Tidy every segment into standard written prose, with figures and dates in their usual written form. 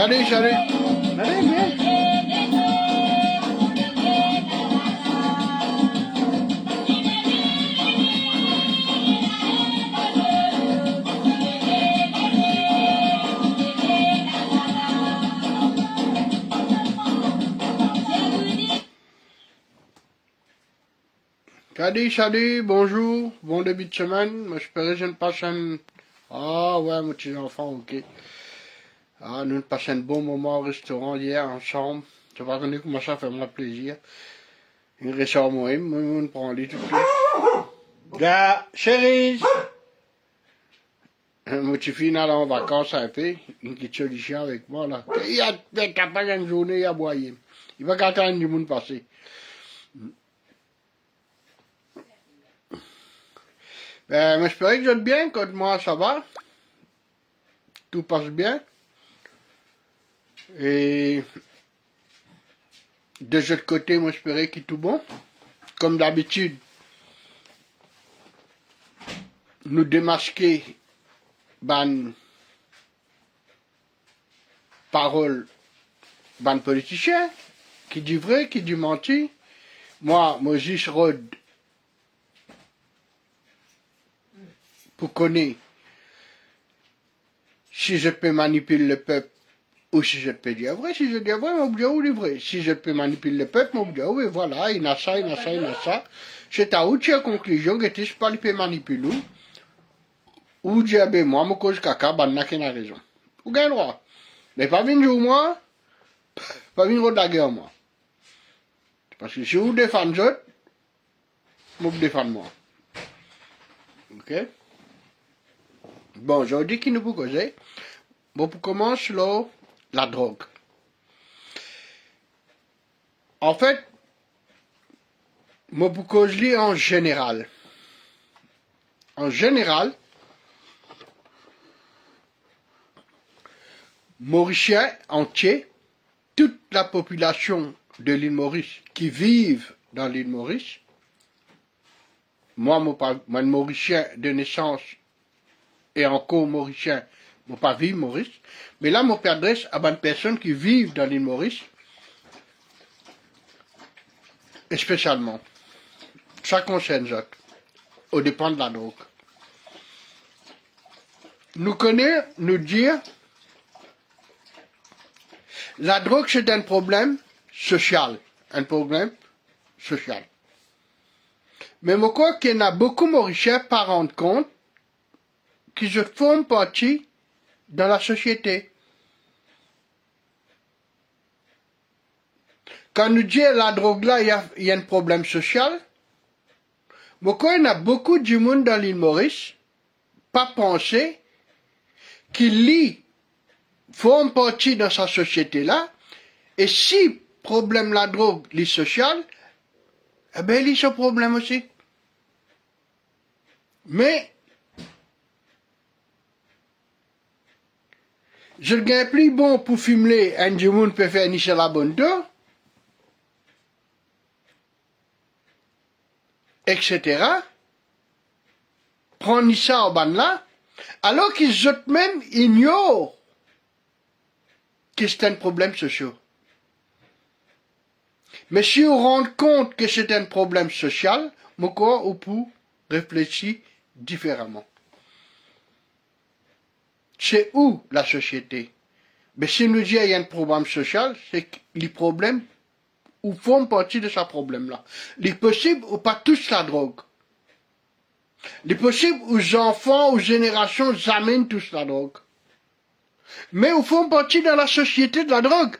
Salut, salut. Allez, viens. Salut, salut, bonjour, bon début de semaine. Moi, j'espère que je ne passe un... Ah ouais, mon petit enfant, ok. Ah, nous passons un bon moment au restaurant hier ensemble. Tu vas venir comment ça fait moi plaisir. Une ressort moi, on prend les tout de suite. Gars, chérie. Mon petit fils là en vacances un peu, une petite solution avec moi là. Il y a pas une journée à boire. Il va attendre du monde passer. Ben, j'espère que vous êtes bien, quand moi ça va. Tout passe bien. Et de l'autre côté, moi j'espérais qu'il est tout bon. Comme d'habitude, nous démasquer ban parole ban politicien, qui dit vrai, qui dit menti. Moi, Moses Rod, pour connaître si je peux manipuler le peuple ou si je peux dire vrai. Si je dis vrai, je dis oui, vrai. Si je peux manipuler le peuple, je dis oui, voilà, il y a ça, il y a ça, il y a ça. C'est à où tu as conclusion que tu ne peux pas manipuler. Ou dire, ben moi, je cause caca, ben n'a qu'une raison. Ou gagne droit. Mais pas venir moi, pas venir de la guerre moi. Parce que si vous défendez les autres, vous défendez moi. Ok? Bon, je dis qu'il nous peut causer. Bon, pour commencer, là, la drogue. En fait, moi, pour causer en général. En général, Mauricien entier, toute la population de l'île Maurice qui vivent dans l'île Maurice, moi, Mauricien de naissance et encore Mauricien, je pas vivre Maurice, mais là, je m'adresse à des personnes qui vivent dans l'île Maurice, et spécialement. Ça concerne les autres, au dépend de la drogue. Nous connaissons, nous dire, la drogue c'est un problème social. Un problème social. Mais je crois qu'il y en a beaucoup de Mauriciens pas rendre compte qu'ils se font partie dans la société. Quand nous disons la drogue là, il y a un problème social, je crois qu'il y en a beaucoup de monde dans l'île Maurice, pas penser qu'ils font partie de sa société là, et si problème la drogue, les social, eh bien, il y a ce problème aussi. Mais, je ne gagne plus bon pour fumer un du monde peut faire ni sur la bonne dos, etc. Prendre ça au ban là, alors qu'ils autres même ignorent que c'est un problème social. Mais si on rend compte que c'est un problème social, pourquoi on peut réfléchir différemment. C'est où la société? Mais si nous disons qu'il y a un problème social, c'est que les problèmes ou font partie de ce problème-là. Il est possible ou pas tous la drogue. Il est possible aux enfants, aux générations, amènent tous la drogue. Mais ils font partie de la société de la drogue.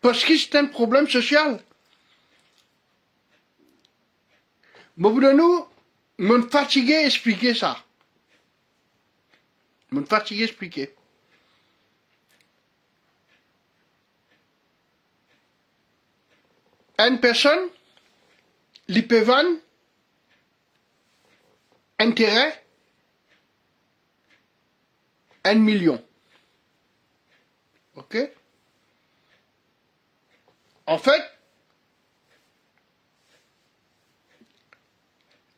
Parce que c'est un problème social. Beaucoup de nous, m'ont fatigué à expliquer ça. M'ont fatigué à expliquer. Une personne, il peut vendre intérêt 1 million. Ok? En fait,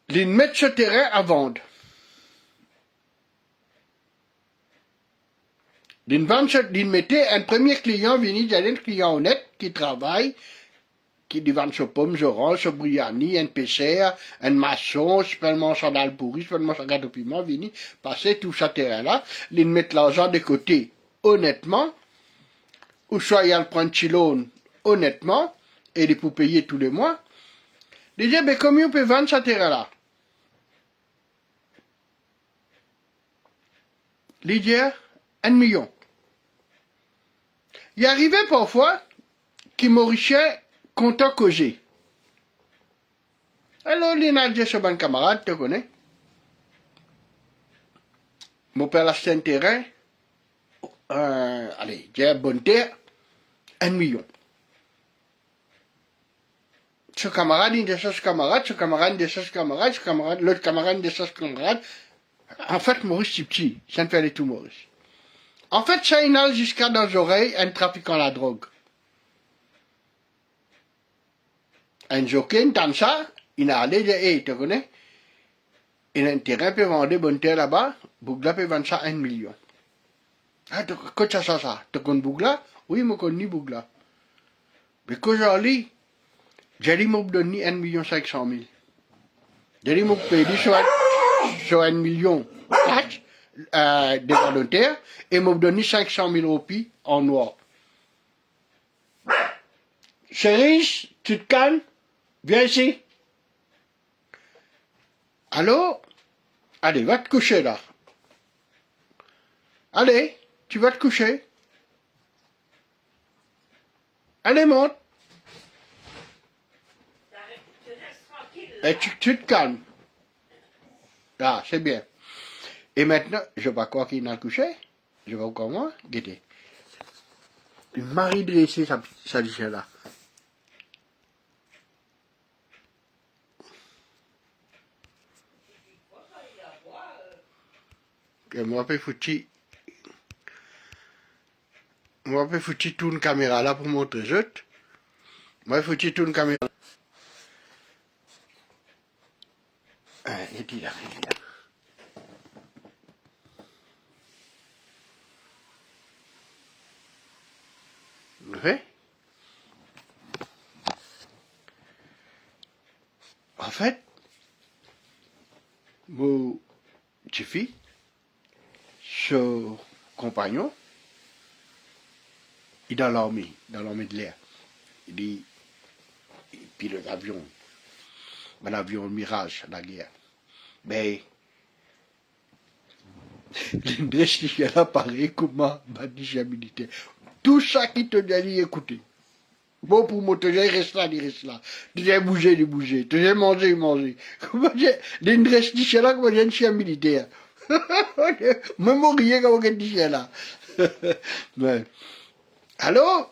ils mettent ce terrain à vendre. D'une mettait un premier client, venu d'un client honnête qui travaille, qui dit vendre ses pommes, ses oranges, ses briani, un PCR, un maçon, spécialement sandal pourri, spécialement sa gâteau piment, vini, passer tout ça terrain-là, ils mettent l'argent de côté, honnêtement, ou soit ils prennent chilone, honnêtement, et ils pour payer tous les mois. Ils disent, mais combien on peut vendre ce terrain-là? Ils disent, 1 million. Il arrivait parfois qu'il m'enrichait content causer. Alors, il a dit, ce bon camarade, tu connais? Mon père a acheté un terrain, allez, j'ai une bonne terre, 1 million. Ce camarade, il dit ce camarade, ce camarade, dit ce camarade, ce camarade, l'autre camarade, dit ce camarade. En fait, Maurice, c'est petit, ça ne fait les tout Maurice. En fait, ça inhale jusqu'à dans les oreilles un trafiquant à la drogue. Un jockey, dans ça, il a allé dire, hey, tu connais? Il a un terrain peut vendre bonne terre là-bas, Bougla peut vendre ça 1 million. Ah, quand ça? Tu connais Bougla? Oui, je connais Bougla. Mais quand j'ai dit, m'a donné 1 million 500 000. J'ai dit, m'a payé sur 1 million cash, des volontaires, et m'a donné 500 000 roupies en noir. Chérie, tu te calmes? Viens ici. Allô? Allez, va te coucher là. Allez, tu vas te coucher. Allez, monte. Et tu te calmes. Ah, c'est bien. Et maintenant, je ne sais pas quoi qu'il a couché. Je vais encore moi, guetter. Une marie dressée, ça dit là. Et moi, je foutu. Moi, je foutu toute une caméra là pour montrer les autres. Moi, je foutu toute une caméra. Il dit là, il dit là. Oui. En fait, mon petit fils, son compagnon, il est dans l'armée de l'air. Il pilote l'avion, l'avion Mirage, la guerre. Mais, l'industrie, elle apparaît comme un militaire. Tout ça qui te dit, écoutez. Bon, pour moi, tu reste là, il reste là. Tu dois bouger, il bouger. Tu dois manger, il manger. Comment dire, l'industrie, là, comme un chien militaire. Même rien comme un chien là. Ouais. Alors,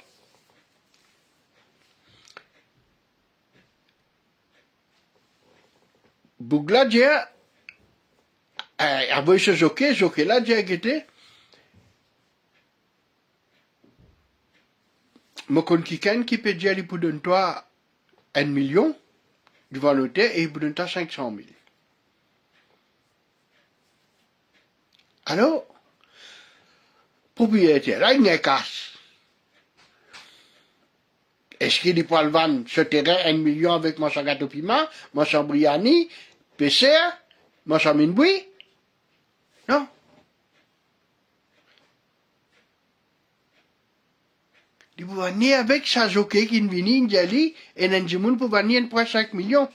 Bougla, j'ai, avant ce jockey là, j'ai été, mon compte qui peut dire, il peut donner toi 1 million, du volontaire, et il peut donner toi 500 000. Alors, propriétaire, là, il y a casse. Est-ce qu'il peut le vendre ce terrain 1 million avec mon gâteau piment, mon briani, PCR, mon minboui? Non. Il peut venir avec sa jockey qui vient in Djali et Nanjimoun peut venir 1,5 million.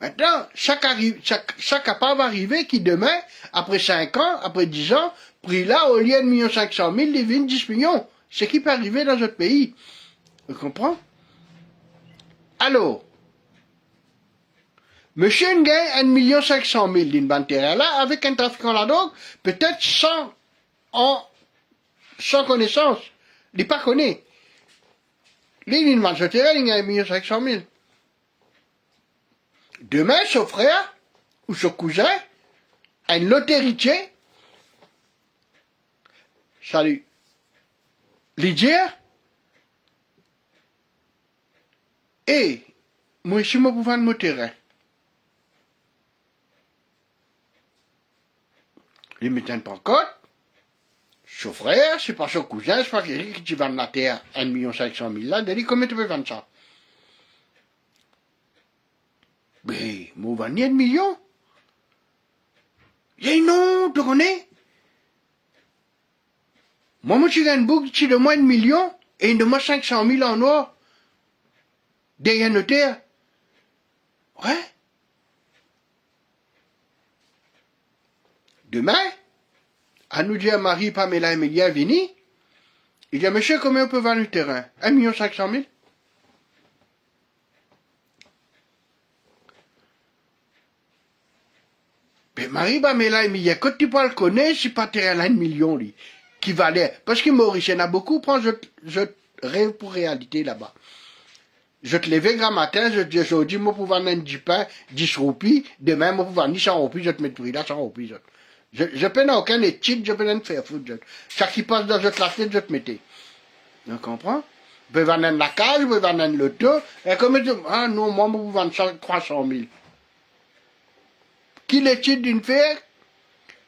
Maintenant, ça capable arriver qui demain, après 5 ans, après 10 ans, prix là, au lieu de 1 million 500 000, il vient 10 millions. C'est qui peut arriver dans notre pays. Vous comprenez? Alors, monsieur gagne 1 million 500 000 d'une bande terrain là, avec un trafiquant la drogue, peut-être sans connaissance. Il n'est pas connu. Lui, il vend ce terrain, il gagne 1 million 500 000. Demain, son frère ou son cousin a une lot héritier. Salut. Lydia. Et, moi, ici, moi, pour vendre mon terrain. Il me tient pas compte. Son frère, c'est pas son cousin, c'est pas quelqu'un qui te vend la terre 1 500 000 là, il dit combien tu peux vendre ça? Mais, moi, vendre 1 million? Il dit non, tu connais? Moi, je gagne beaucoup, tu de moi 1 million, et il de moi 500 000 en or. Derrière notaire. Ouais. Demain, à nous dire Marie, Pamela et Emilia Vini, il dit, monsieur, combien on peut vendre le terrain? 1 500 000? Mais Marie, Pamela et Emilia, quand tu parles connaître, c'est pas terrain là 1 million, lui, qui valait. Parce que Maurice, il y en a beaucoup, prends, je rêve pour réalité là-bas. Je te levais grand matin, je te dis, moi, pour vendre un 10 pain, 10 roupies, demain, moi, pour vendre 100 roupies, je te mets le prix là, 100 roupies, je peine aucun étude, je peine faire foutre, chaque qui passe dans notre la tête, je te mettais. Tu comprends? Je peux vendre la cage, je peux vendre l'auto, et comme tu ah non, moi, je peux vendre 300 000. Qui l'étude d'une faire?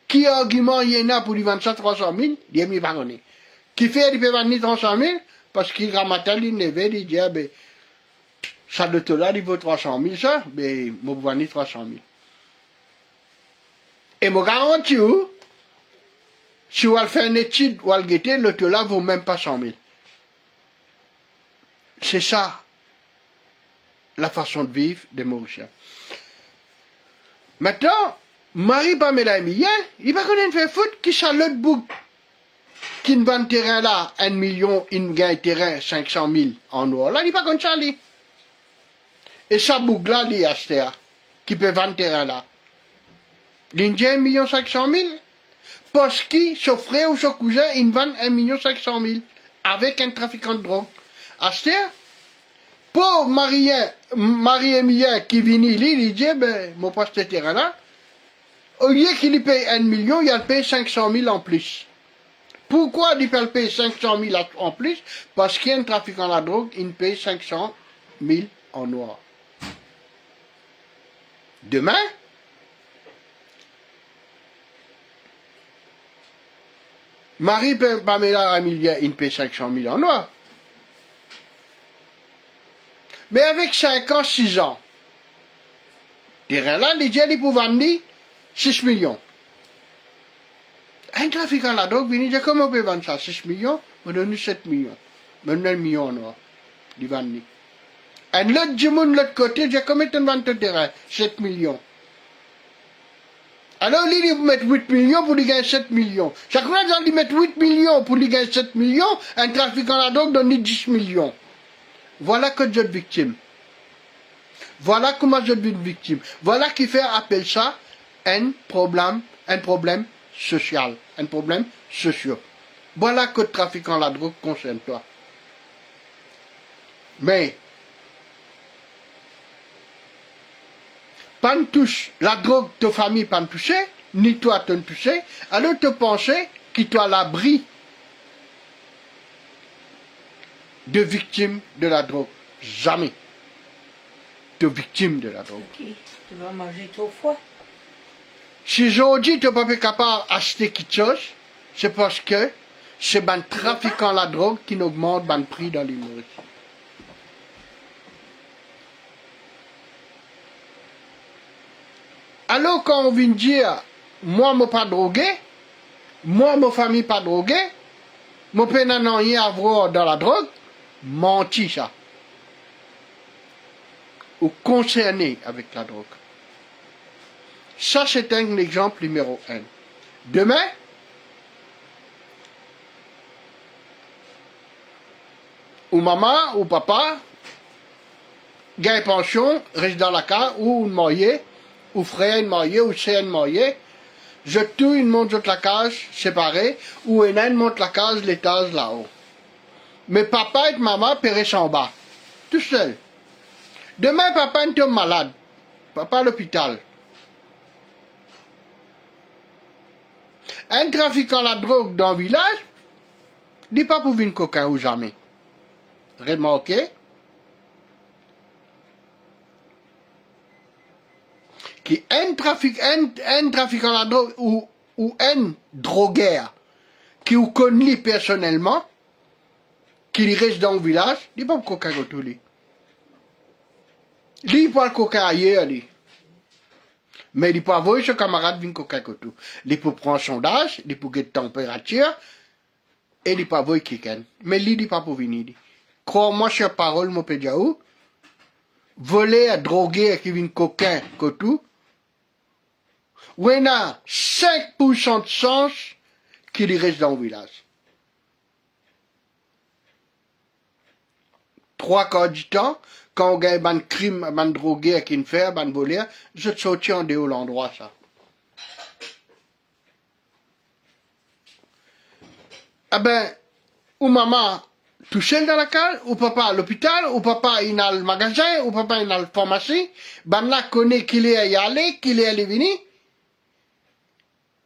Qui argument il y en a pour lui vendre ça 300 000? Il est mis par connaître. Qui fait, il peut vendre 300 000? Parce qu'il ramasse, il levait, il dit, ah ben, ça de là, il vaut 300 000, ça, mais je peux vendre 300 000. Et je garantis, si vous faites une étude, vous allez guetter, l'auto là vaut même pas 100 000. C'est ça, la façon de vivre des Mauriciens. Maintenant, Marie Pamela Emilien, il va connaître faire foot qui ça l'autre bouc qui ne vend terrain là, 1 million, il gagne terrain 500 000 en or. Là, il va connaître ça, lui. Et ça bouc là, lui, Astéa, qui peut vendre terrain là. L'Indien, 1 500 000. Parce que son frère ou son cousin, il vend 1 500 000 avec un trafiquant de drogue. Astéa, pour Marie-Emilien qui vient il dit, ben, mon passe ce terrain-là, au lieu qu'il paye 1 million, il paye 500 000 en plus. Pourquoi il peut payer 500 000 en plus? Parce qu'il y a un trafiquant de la drogue, il paye 500 000 en noir. Demain, Marie Pamela Emilien, il paye 500 000 en noir. Mais avec 5 ans, 6 ans, terrain là, les gens, ils peuvent vendre 6 millions. Un trafiquant de la drogue vient dire comment on peut vendre ça? 6 millions, on donne 7 millions. On donne 1 million en or. Ils vendent. Et l'autre du monde, de l'autre côté, dit comment tu vends ton terrain? 7 millions. Alors, lui, il met 8 millions pour lui gagner 7 millions. Chaque fois, ils mettent 8 millions pour lui gagner 7 millions, un trafiquant de la drogue donne 10 millions. Voilà que je suis victime. Voilà comment je suis une victime. Voilà qui fait appeler ça un problème social, un problème social. Voilà que le trafiquant de la drogue concerne toi. Mais, pas touche, la drogue, ta famille pas touché, ni toi te touché, alors te penser qu'il toi à l'abri de victime de la drogue. Jamais. De victime de la drogue. Okay. Tu vas manger trop froid. Si aujourd'hui tu n'es pas capable d'acheter quelque chose, c'est parce que c'est un trafiquant de la drogue qui augmente le prix dans les Maurice. Alors quand on vient dire, moi je ne suis pas drogué, moi ma famille pas drogué, je ne peux rien avoir dans la drogue, menti ça. Ou concerné avec la drogue. Ça, c'est un exemple numéro 1. Demain, ou maman, ou papa, gagne pension, reste dans la case, ou une mariée, ou frère une mariée, ou sœur une mariée, je tout une monte de la case séparée, ou une monte la case l'étage là-haut. Mais papa et maman périssent en bas, tout seul. Demain, papa est malade, papa à l'hôpital. Un trafiquant de la drogue dans le village, n'est pas pour une coquin ou jamais. Remarquez qu'un trafiquant de la drogue ou un drogueur qui vous connaît personnellement, qui reste dans le village, il n'est pas coca tout lui. Lui, il parle coca ailleurs, lui. Mais il peut avoir ce camarade vient coca tout. Il peut prendre sondage, il peut get température, et il peut avoir quelqu'un. Mais lui, il n'est pas pour venir. Crois-moi sur parole, mon pédiaou, voler à droguer qui vient coquin tout, ou il y a 5% de chance qu'il reste dans le village. 3 quarts du temps, quand on gagne un crime, un drogué, qui fait, un volé, je te sortis en dehors de l'endroit, ça. Ah ben, ou maman, tout seul dans la case, ou papa à l'hôpital, ou papa il a le magasin, ou papa il a la pharmacie, ben là, connaît qu'il est y aller, qu'il est allé venir.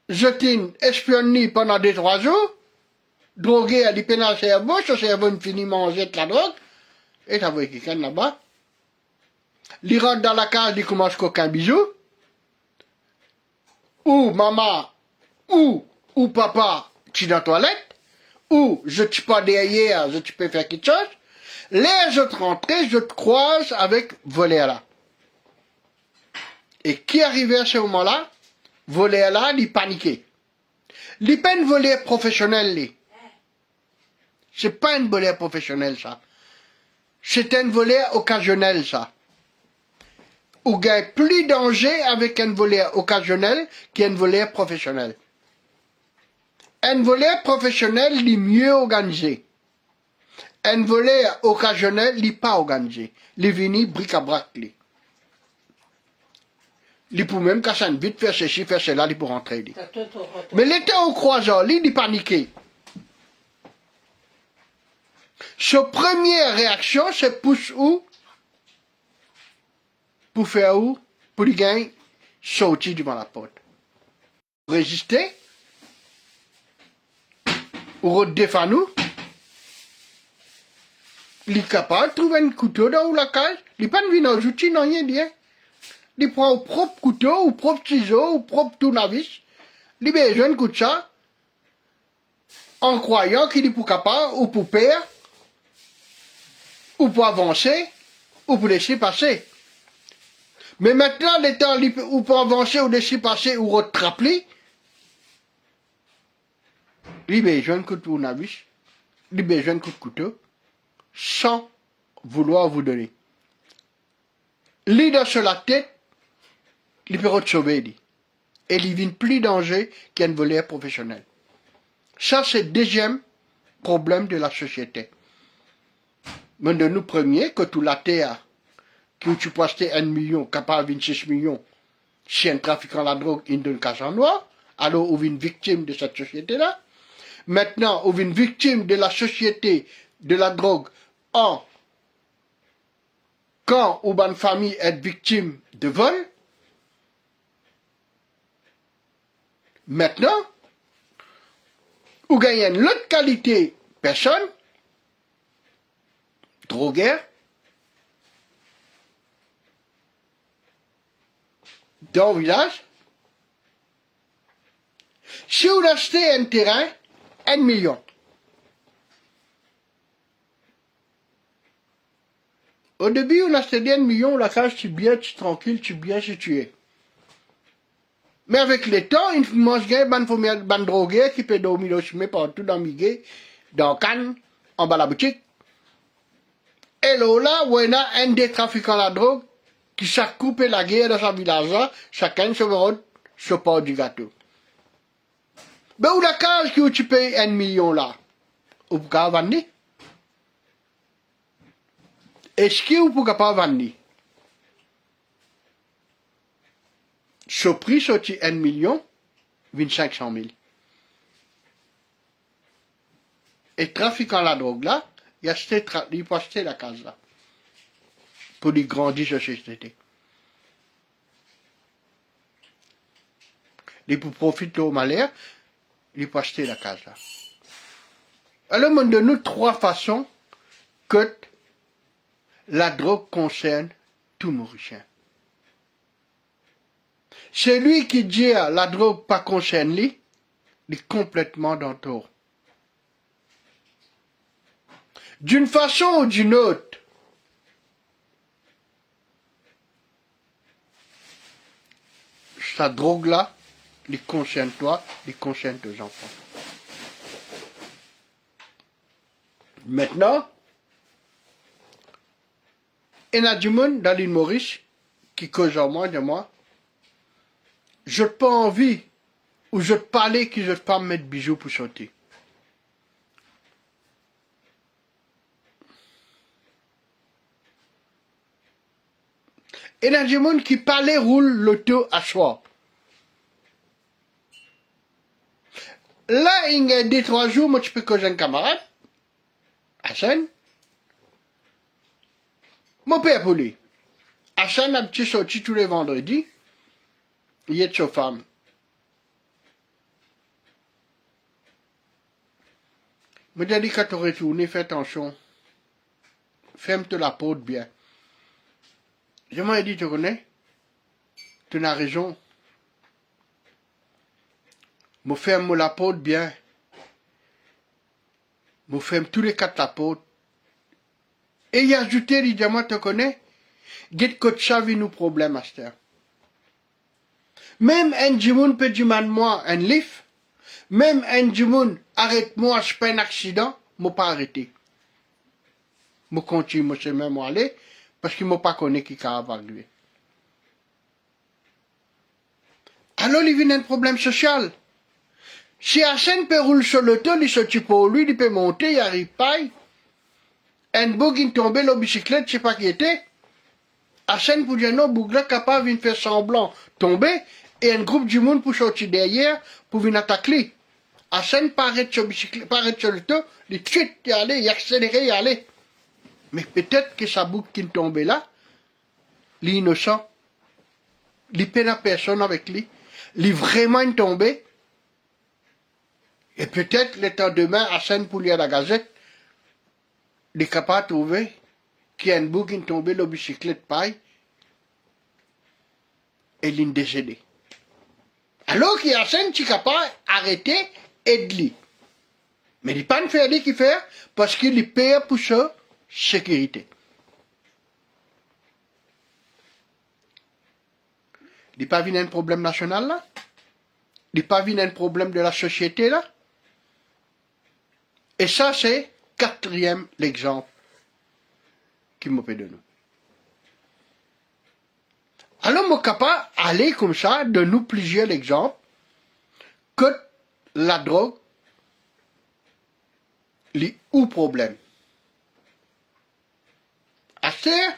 Je t'ai espionné pendant 2-3 jours, drogué à l'hypénal à cerveau, ce cerveau finit manger de la drogue, et t'as vu quelqu'un là-bas. Il rentre dans la case, il commence qu'aucun bisou. Ou maman, ou papa, tu es dans la toilette. Ou je ne suis pas derrière, je peux faire quelque chose. Les autres rentrées, je te croise avec Voléala. Et qui arrivait à ce moment-là? Voléala, il paniquait. Il n'est pas une volée professionnelle. C'est pas une volée professionnelle, ça. C'est une volée occasionnelle, ça. Ou il y a plus de danger avec un volet occasionnel qu'un volet professionnel. Un volet professionnel est mieux organisé. Un volet occasionnel n'est pas organisé. Il est venu bric-à-brac. Il peut même casser une vite, faire ceci, faire cela, il peut rentrer. Mais l'été au croisant, il est paniqué. Sa première réaction, c'est pousse où? Pour faire où? Pour les gagner, sortir devant la porte. Résister? Ou redéfendre nous? Il est capable de trouver un couteau dans la cage. Il n'est pas venu dans les outils, non, rien dit. Il prend au propre couteau, au propre ciseau, au propre tournevis. Il a besoin de coup de ça. En croyant qu'il est pour capable, ou pour perdre, ou pour avancer, ou pour laisser passer. Mais maintenant, les temps où pour avancer, ou laisser passer, ou rattraper, il a besoin de coup de tournevis, il a besoin de coup de couteau, sans vouloir vous donner. L'idée sur la tête, il peut te sauver, et il vient plus danger qu'un voleur professionnel. Ça, c'est le deuxième problème de la société. Mais de nous premier, que tout la terre, que tu peux acheter 1 million, capable de 26 millions, si un trafiquant de la drogue, il donne casse en noir, alors on est une victime de cette société-là. Maintenant, on est une victime de la société de la drogue quand une famille est victime de vol. Maintenant, on gagne une autre qualité personne, drogueur, dans le village. Si on achetait un terrain, 1 million. Au début, on achetait 1 million, la case, tu es bien, tu es tranquille, tu es bien situé. Mais avec le temps, il mange bien ban drogué qui peut dormir au chemin partout dans Miguel, dans Cannes, en bas de la boutique. Et là, on a un des trafiquants de la drogue qui s'est coupé la guerre dans sa village, chacun se verra se part du gâteau. Mais où la case que tu payes 1 million là, ou pour qu'à vendre? Est-ce que vous pouvez pas vendre? Ce prix sorti 1 million, 500 000. Et trafiquant la drogue là, il peut acheter la case là. Pour lui grandir cette société. Il peut profiter au malheur, il peut acheter la case là. Alors, on donne nous 3 façons que la drogue concerne tout Mauricien. Celui qui dit la drogue pas concerne lui, il est complètement dans le tort. D'une façon ou d'une autre, sa drogue-là, il concerne toi, il concerne tes enfants. Maintenant, il y a du monde dans l'île Maurice qui cause en moi, de moi, je n'ai pas envie, ou je te parlais que je ne pas me mettre bisous pour sortir. Il y a du monde qui parlait roule l'auto à soi. Là, il y a 2-3 jours, moi, je peux causer un camarade, Hassan. Mon père pour lui. Hassan a petit sorti tous les vendredis. Il est de sa femme. Je me dit quand tu retournes, fais attention. Ferme-toi la porte bien. Je m'ai dit, tu connais? Tu as raison. Je ferme la porte bien. Je ferme tous les quatre la porte. Et il a ajouté, il dit, moi, tu connais? Get coach ça vit nous problème à cette heure. Même un djimoun peut dire moi un lift. Même un djimoun arrête-moi, je fais un accident. Je ne pas arrêté. Je continue, je sais même où aller. Parce qu'il ne m'a pas connu qui va arriver. Alors, il vient un problème social. Si Hassan peut rouler sur l'auto, il sortit pour lui, il peut monter, il n'arrive pas. Un bug il tombé la bicyclette, je ne sais pas qui était. Hassan pour dire non, Bougla capable de faire semblant tomber, et un groupe du monde pour sortir derrière, pour venir attaquer. Hassan paraît sur bicyclette, paraît sur l'auto, il tue, il allait, il accéléré, il allait. Mais peut-être que sa boucle qui est tombée là, l'innocent, il peine à personne avec lui, il est vraiment tombé. Et peut-être le temps demain, Hassan pour lui à la gazette, il est capable de trouver qu'il y a une boucle qui est tombée, la bicyclette paille, et il est décédé. Alors qu'il y a Hassan qui est capable d'arrêter et de lui. Mais il n'est pas faire lui qui fait, parce qu'il est payé pour sa sécurité. Il n'est pas vu un problème national là? Il n'est pas vu un problème de la société là? Et ça, c'est quatrième l'exemple qui me fait de nous. Alors, je suis capable d'aller comme ça, de nous plusieurs exemples, que la drogue, est où problème. Assez,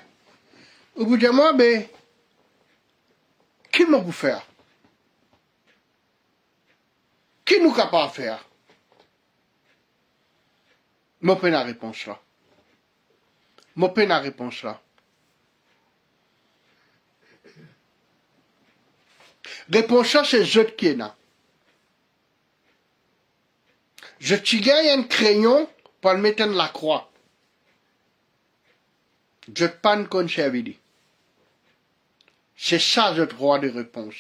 au bout d'un mois, ben, qui m'a vous faire? Qui nous capable de faire? Moi, pas la réponse là. Moi, pas la réponse là. Réponse là, c'est je qui est là. Je t'y gagne un crayon pour le mettre dans la croix. Je te panne comme service. C'est ça, je droit de réponse.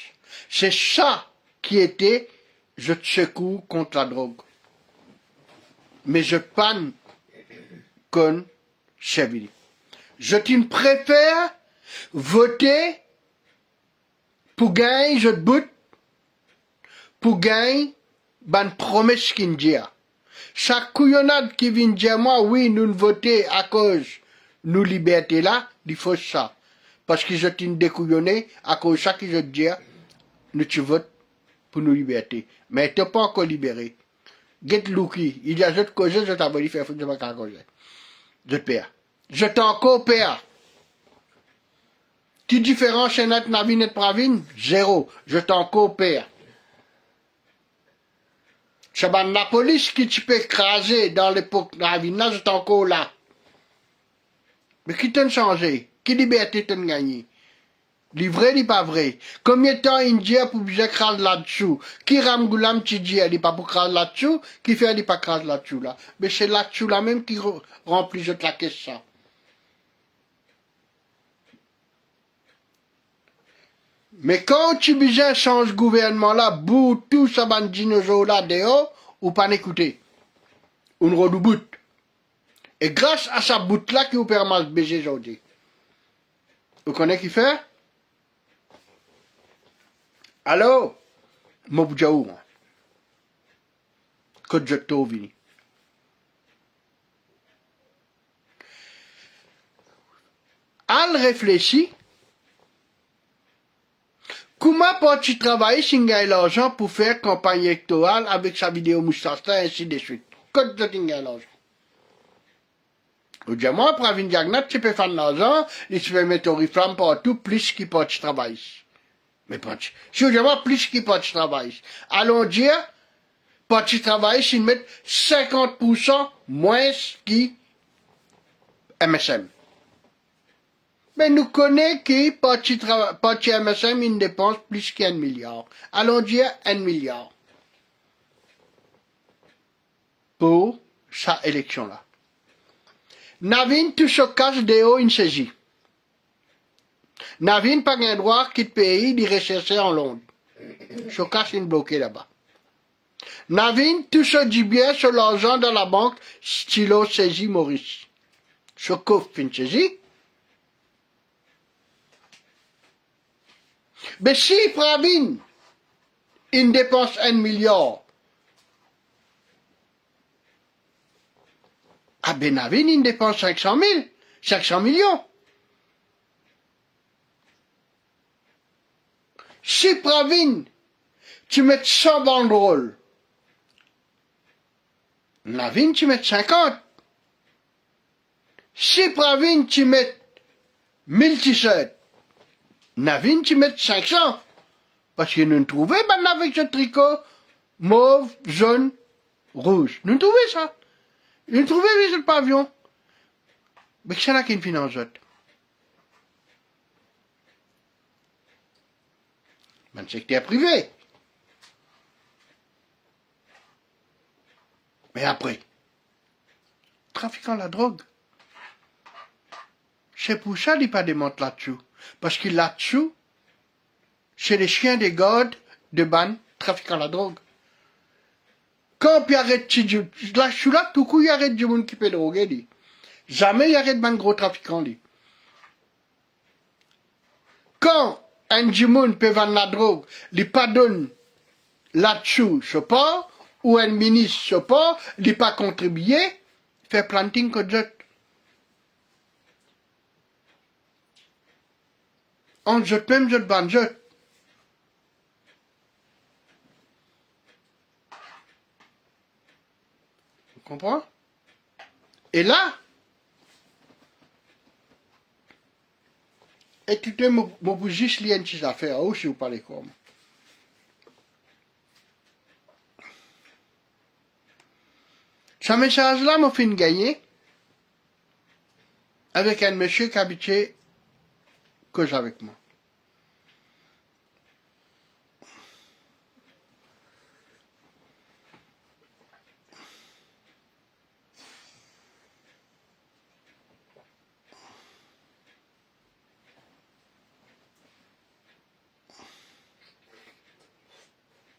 C'est ça qui était, je te secoue contre la drogue. Mais je panne comme service. Je t'y préfère voter pour gagner, je te boute, pour gagner, ban promesse qui me dit. Chaque couillonnade qui vient dire moi, oui, nous voter à cause nous liberté là, il faut ça. Parce que je t'ai découillonné, à cause de ça que je te dis, nous tu votes pour nous liberté. Mais tu n'es pas encore libéré. Get Lucky, il y a d'autres causes, je t'ai dit, faire foutre, je ne vais pas causer. Je perds. Je t'ai encore perds. Tu différence chez notre navine et pravine? Zéro. Je t'ai encore perds. C'est la police qui tu peux écraser dans l'époque navine là, je t'ai encore là. Mais qui t'a changé? Qui liberté t'a gagné? Li vrai, li pas vrai. Combien de temps India pour bien craser là-dessous? Qui ramgoulam tidji, elle pas pour craser là-dessous? Qui fait elle pas craser là-dessous là? Mais c'est là-dessous là même qui remplit toute la question. Mais quand tu besoin change gouvernement là, bout tout ça ban dinosaure là dehors, ou pas n'écouter. On redouboute. Et grâce à sa bout-là qui vous permet de baiser aujourd'hui. Vous connaissez qui fait? Allô? Mobjaou. Que je t'ai vu. Al réfléchit. Comment peux-tu travailler si tu as l'argent pour faire campagne électorale avec sa vidéo moustache et ainsi de suite? Quand tu as l'argent. Ou bien moi, pour avoir une diagnose, tu peux faire de l'argent, et tu peux mettre au reflamme partout, plus qu'il peut travailler. Mais pas tu. Si vous avez plus qu'il peut travailler. Allons dire, pas tu travailles, s'ils mettent 50% moins qui MSM. Mais nous connaissons que parti MSM, il dépense plus qu'1 milliard. Allons dire 1 milliard. Pour sa élection-là. Navin, tout se cache de haut, une saisie. Navin, pas un droit qui te paye de rechercher en Londres. Se cache une bloquée là-bas. Navin, tout se dit bien sur l'argent dans la banque, stylo saisie Maurice. Se couvre une saisie. Mais si Pravin, il dépense 1 milliard, ah ben Navin, il dépense 500 millions. Si Pravin, tu mets 100 banderoles, Navin, tu mets 50. Si Pravin, tu mets 1000 t-shirts, Navin, tu mets 500. Parce que nous trouvons, ben, avec ce tricot mauve, jaune, rouge. Nous trouvons ça. Nous trouvons ce pavillon. Mais c'est là qu'il finance. Ben, secteur privé. Mais après, trafiquant la drogue. C'est pour ça qu'il n'y a pas de monte là-dessous. Parce que là-dessous, c'est les chiens des gardes de ban trafiquant la drogue. Quand il arrête là-dessous là, tout coup, il arrête du monde qui peut droguer, lui. Jamais il arrête ban gros trafiquant, lui. Quand un du monde peut vendre la drogue, il pas donne là-dessous, je pas, ou un ministre, je pas, il pas contribué, fait planting que jette. On jette même, jette ban jette. Vous comprenez? Et là, et tu te me juste lier une petite affaire, où si vous parlez comme. Ce message-là m'a fait gagner avec un monsieur qui habitait cause avec moi.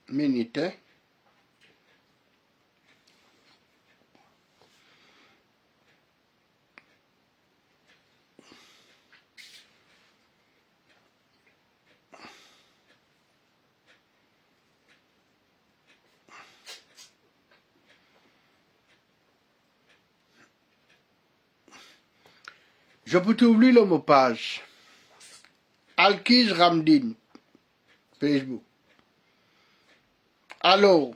Minute. Je peux t'oublier le mot page. Alkiz Ramdin, Facebook. Alors,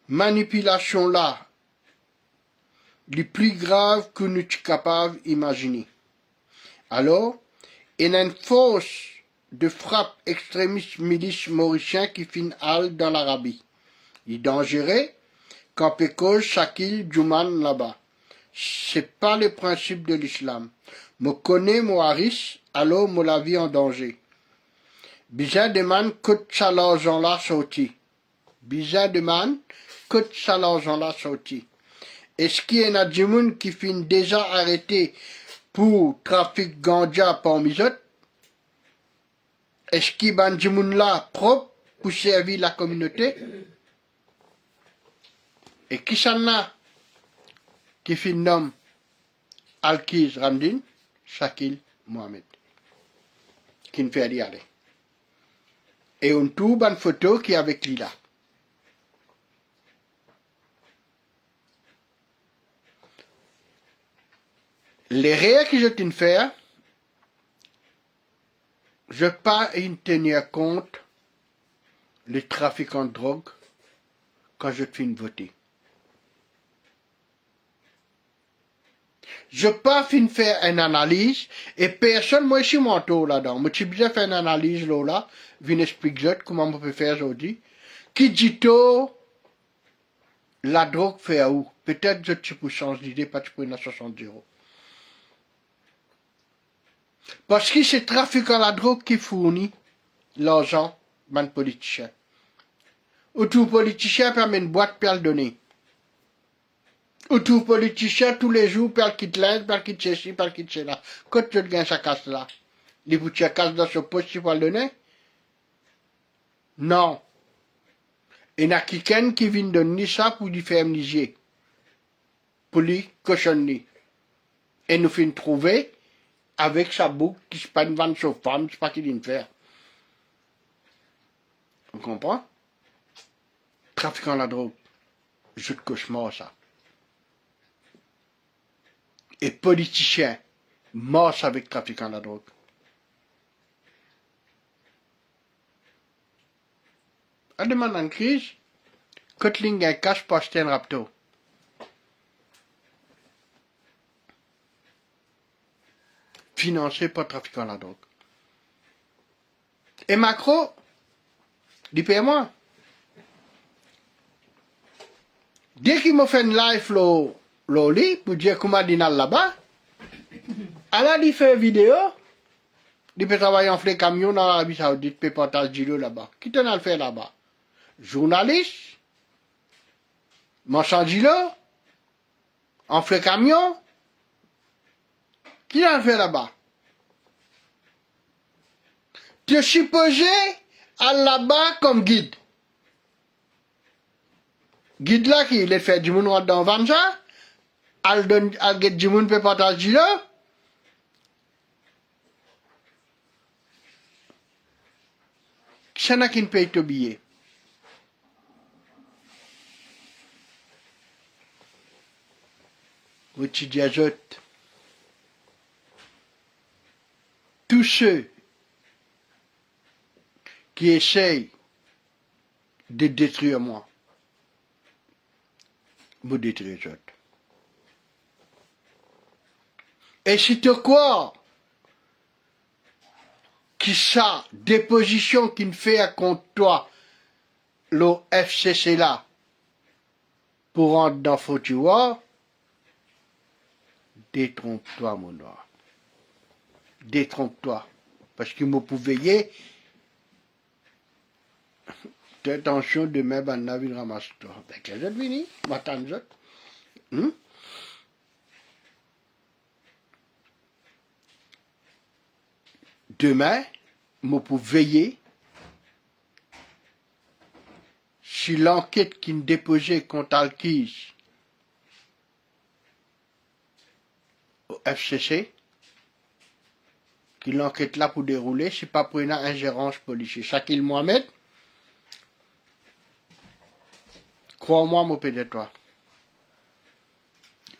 manipulation là, les plus graves que nous sommes capables d'imaginer. Alors, il y a une force de frappe extrémiste milice mauricien qui finit dans l'Arabie. Il est dangereux quand Pekoj, Shakil, Djouman là-bas. C'est pas le principe de l'islam. Me connais mon haris, alors me la vie en danger. Bizarre demande que ça l'argent là sorti. Bizarre demande que ça l'argent là sorti. Est-ce qu'il y en a du monde qui finit déjà arrêté pour trafic ganja parmi eux? Est-ce qu'il y a du monde là propre pour servir la communauté? Et qui s'en a? qui fit nom Alkiz Ramdin, Shakil Mohamed, qui ne fait aller aller. Et une toute bonne photo qui est avec lui là. Les rires que je t'ai faire, je pas y tenir compte les trafiquants de drogue quand je te fais voter. Je pas fin faire une analyse et personne, moi je suis mentor là-dedans. Moi j'ai bien fait une analyse là, viens expliquer comment on peut faire aujourd'hui. Qui dit tout, la drogue fait à où? Peut-être que tu peux changer d'idée, pas tu peux une 60 euros. Parce que c'est trafiquant la drogue qui fournit l'argent, man politicien. Ou tout politicien permet une boîte pour le donner. Ou tout politicien, tous les jours, par quitte l'Inde, par quitte ceci, par quitte cela. Quand tu gagnes sa casse là, les boutiques casse dans ce poste, tu vas le donner? Non. Il y a quelqu'un qui vient donner ça pour lui faire amnésier. Pour lui cochonner. Et nous finissons trouver avec sa boucle qui se pas une vente sur femme, c'est pas qu'il vient faire. On comprend? Trafiquant la drogue. Jeu de cauchemar, ça. Et politicien, marche avec trafiquant la drogue. À demande en crise, Kotling un cash pour acheter un rapto. Financé par trafiquant la drogue. Et Macron, dit paie-moi. Dès qu'il m'a fait une live loli pour dire comment il là-bas, alors il fait une vidéo, il peut travailler en frais camion dans l'Arabie Saoudite, peut partager là-bas. Qui t'en a le fait là-bas? Journaliste, marchand de en frais camion, qui t'en a le fait là-bas? Tu es supposé aller là-bas comme guide. Guide là qui il fait du monde dans Vanja, al get du monde peut partager là. Ça n'a qu'une paye ton billet. Vous tu dis à tous ceux qui essayent de détruire moi, vous détruisez les autres. Et si tu crois que ça, déposition qui ne fait contre toi, le FCC là, pour rentrer dans Fautuar, détrompe-toi, mon noir. Détrompe-toi. Parce que vous pouvez veiller, fais attention, demain, ben, on va ramasser toi. Ben, qu'est-ce que vous venez? M'attends, Demain, vous pouvez veiller si l'enquête qui est déposée contre Alkiz au FCC, qui l'enquête là pour dérouler, c'est pas pour une ingérence policière. Shakil Mohamed, crois-moi, mon père de toi.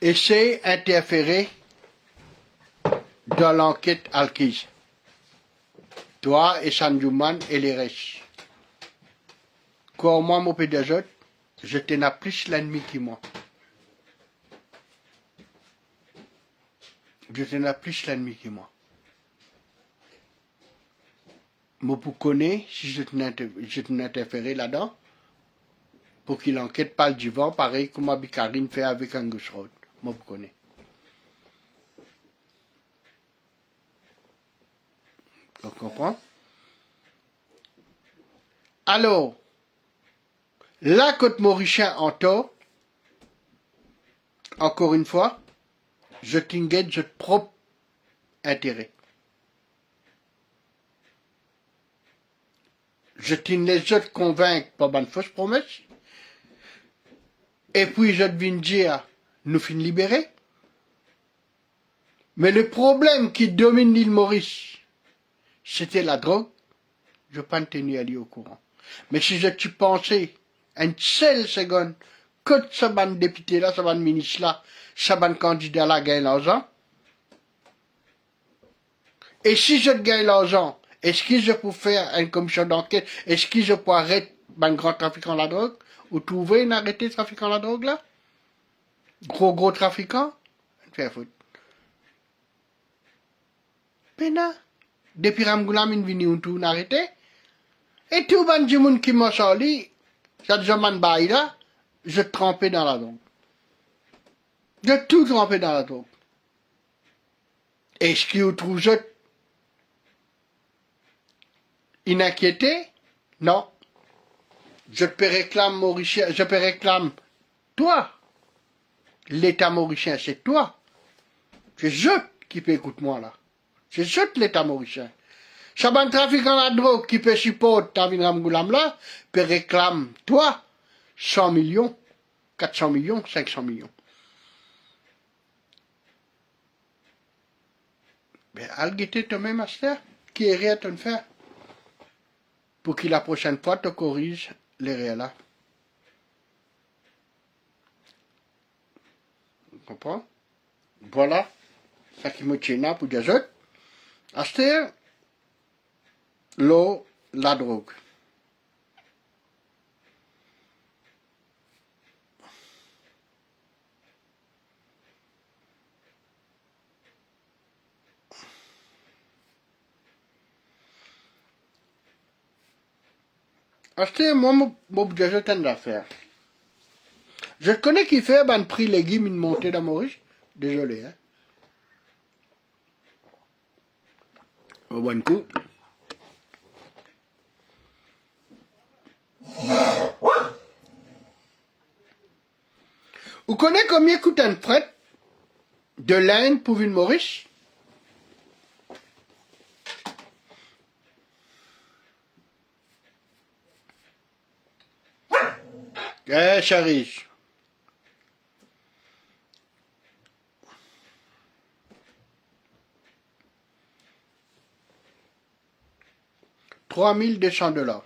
Essaye d'interférer dans l'enquête Alkiz. Toi et Sanjouman et les restes. Crois-moi, mon père des autres, je t'en ai plus l'ennemi que moi. Je t'en ai plus l'ennemi que moi. Moi, pour connaître, si je t'ai interféré là-dedans, pour qu'il enquête pas le divan, pareil comme Abikarine fait avec Angus Road. Moi, pour connaître. On comprend? Alors, la côte Mauricien en tort, encore une fois, je t'inquiète de propre intérêt. Je t'in les autres convaincre par une fausse promesse. Et puis je te viens dire, nous fin libérer. Mais le problème qui domine l'île Maurice, c'était la drogue. Je pas tenu à aller au courant. Mais si je tu pensais, une seule seconde, que ce ban député là, ce ban ministre là, ce ban candidat là gagne l'argent, et si je gagne l'argent, est-ce que je peux faire une commission d'enquête, est-ce que je peux arrêter un grand trafiquant de la drogue, ou trouver une arrêté de trafiquant de la drogue là? Gros trafiquant? Faire foutre. Pena. Depuis Ramgoulam, il vient tout arrêté. Et tout le monde qui m'a sorti, ça zaman baïda, je trempais dans la drogue. Je tout trempé dans la drogue. Est-ce qu'il trouve ça inquiété? Non. Je te réclame Mauricien, je te réclame toi. L'État mauricien, c'est toi. C'est je qui peut écouter moi là. C'est je l'État mauricien. Chaban trafiquant la drogue qui peut supporter Tavin Ramgoulam là, peut réclame toi 100 millions, 400 millions, 500 millions. Mais al guetter toi-même, master, qui est rien à te faire pour que la prochaine fois te corrige les réels là. Tu comprends? Voilà. Ça qui me tient là pour dire autres. Acheter l'eau, la drogue. Acheter, moi, mon budget, je t'en d'affaires. Je connais qui fait un prix légumes une montée dans Maurice. Désolé, hein. Au bon coup. Vous connaissez combien coûte un fret de l'Inde pour une Maurice? Eh, Charis. 3200 $.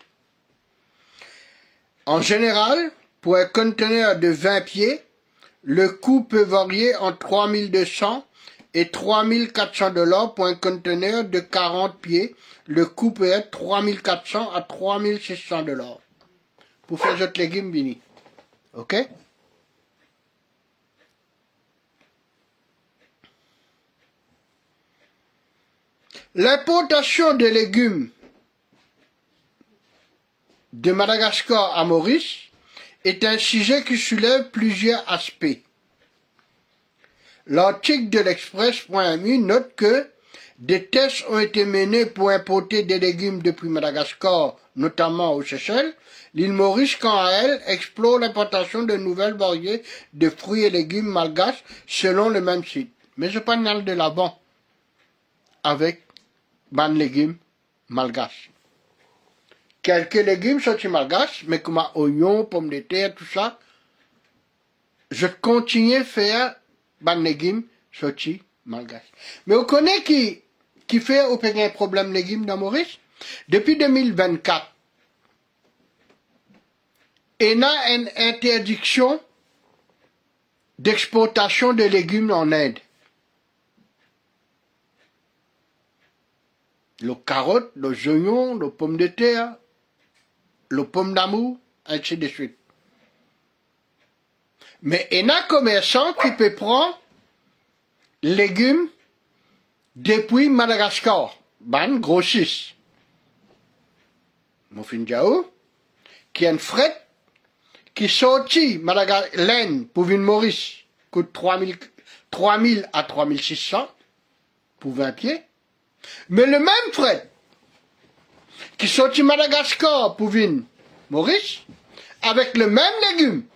En général, pour un conteneur de 20 pieds, le coût peut varier entre 3200 et 3400 $ pour un conteneur de 40 pieds. Le coût peut être 3400 à 3600 $ pour faire votre légume bini. OK? L'importation de légumes de Madagascar à Maurice est un sujet qui soulève plusieurs aspects. L'article de l'Express.mu note que des tests ont été menés pour importer des légumes depuis Madagascar, notamment aux Seychelles. L'île Maurice, quant à elle, explore l'importation de nouvelles variétés de fruits et légumes malgaches selon le même site. Mais je parle de l'avant avec ban légumes malgaches. Quelques légumes sont malgaches, mais comme oignons, pommes de terre, tout ça, je continue à faire ban légumes sortis malgaches. Mais on connaît qui fait un problème légumes dans Maurice? Depuis 2024, il y a une interdiction d'exportation de légumes en Inde. Les carottes, les oignons, les pommes de terre, les pommes d'amour, ainsi de suite. Mais il y a un commerçant qui peut prendre légumes depuis Madagascar, ban grossiste. Moufin Diaou, qui a un fret qui sortit l'Inde pour une Maurice, coûte 3000 à 3600 pour 20 pieds. Mais le même fret qui sortit Madagascar pour une Maurice, avec le même légume,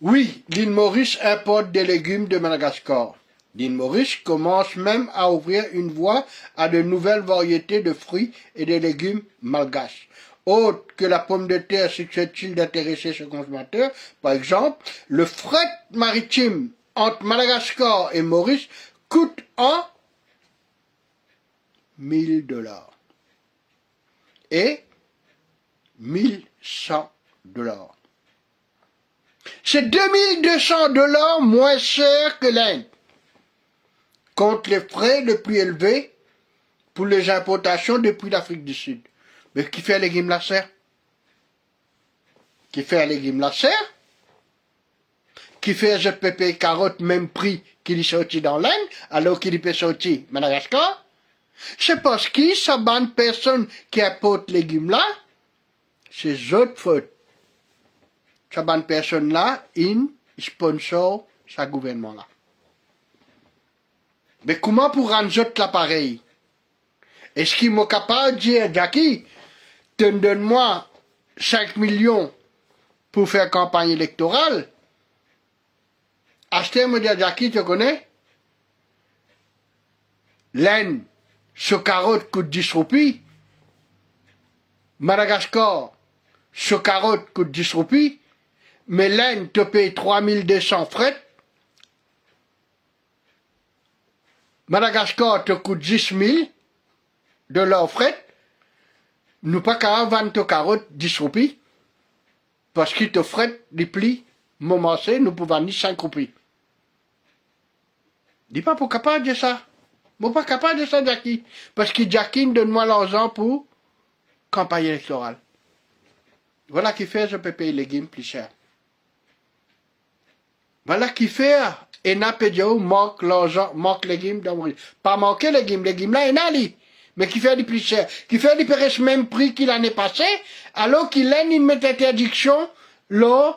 oui, l'île Maurice importe des légumes de Madagascar. L'île Maurice commence même à ouvrir une voie à de nouvelles variétés de fruits et de légumes malgaches. Autre que la pomme de terre susceptible d'intéresser ce consommateur, par exemple, le fret maritime entre Madagascar et Maurice coûte en $1,000 et $1,100. C'est $2,200 moins cher que l'Inde, contre les frais les plus élevés pour les importations depuis l'Afrique du Sud. Mais qui fait les légumes la serre? Qui fait les légumes la serre? Qui fait je peux payer carottes même prix qu'il est sorti dans l'Inde, alors qu'il peut sortir Madagascar? C'est parce que ça bonne personne qui apporte les légumes là, c'est autre faute. Sa bonne personne là, il sponsor sa gouvernement là. Mais comment pour rendre autre l'appareil? Est-ce qu'il m'a capable de dire, Jackie, donne-moi 5 millions pour faire campagne électorale? Acheter me dit, Jackie, tu connais? Laine, ce carotte coûte 10 roupies. Madagascar, ce carotte coûte 10 roupies. Mais laine te paye 3200 frais. Madagascar te coûte 10 000 de leur frais. Nous pas qu'à vendre tes carottes 10 roupies. Parce qu'ils te fret les plis, momencé, nous pouvons vendre 5 roupies. Dis pas pour capable de ça. Moi pas capable de ça, Jackie. Parce que Jackie donne-moi l'argent pour campagne électorale. Voilà qui fait je peux payer les légumes plus cher. Voilà qui fait et n'a pas dit manque l'argent, manque les légumes dans mon... Pas manquer les légumes là, il n'a li. Mais qui fait du plus cher. Qui fait du presque même prix qu'il l'année passée, alors qu'il a une interdiction, l'eau,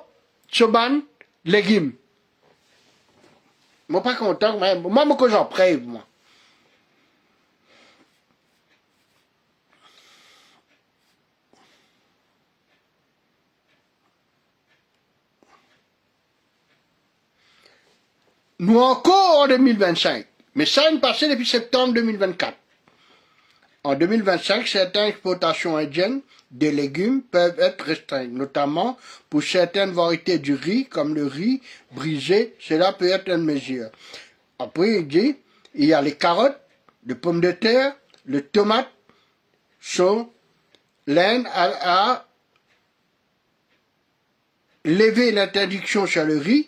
choban, légumes. Moi pas content, moi que j'en prêve, moi. Nous encore en 2025, mais ça est passé depuis septembre 2024. En 2025, certaines exportations indiennes des légumes peuvent être restreintes, notamment pour certaines variétés du riz, comme le riz brisé, cela peut être une mesure. Après, il dit, il y a les carottes, les pommes de terre, les tomates, sont l'Inde a levé l'interdiction sur le riz,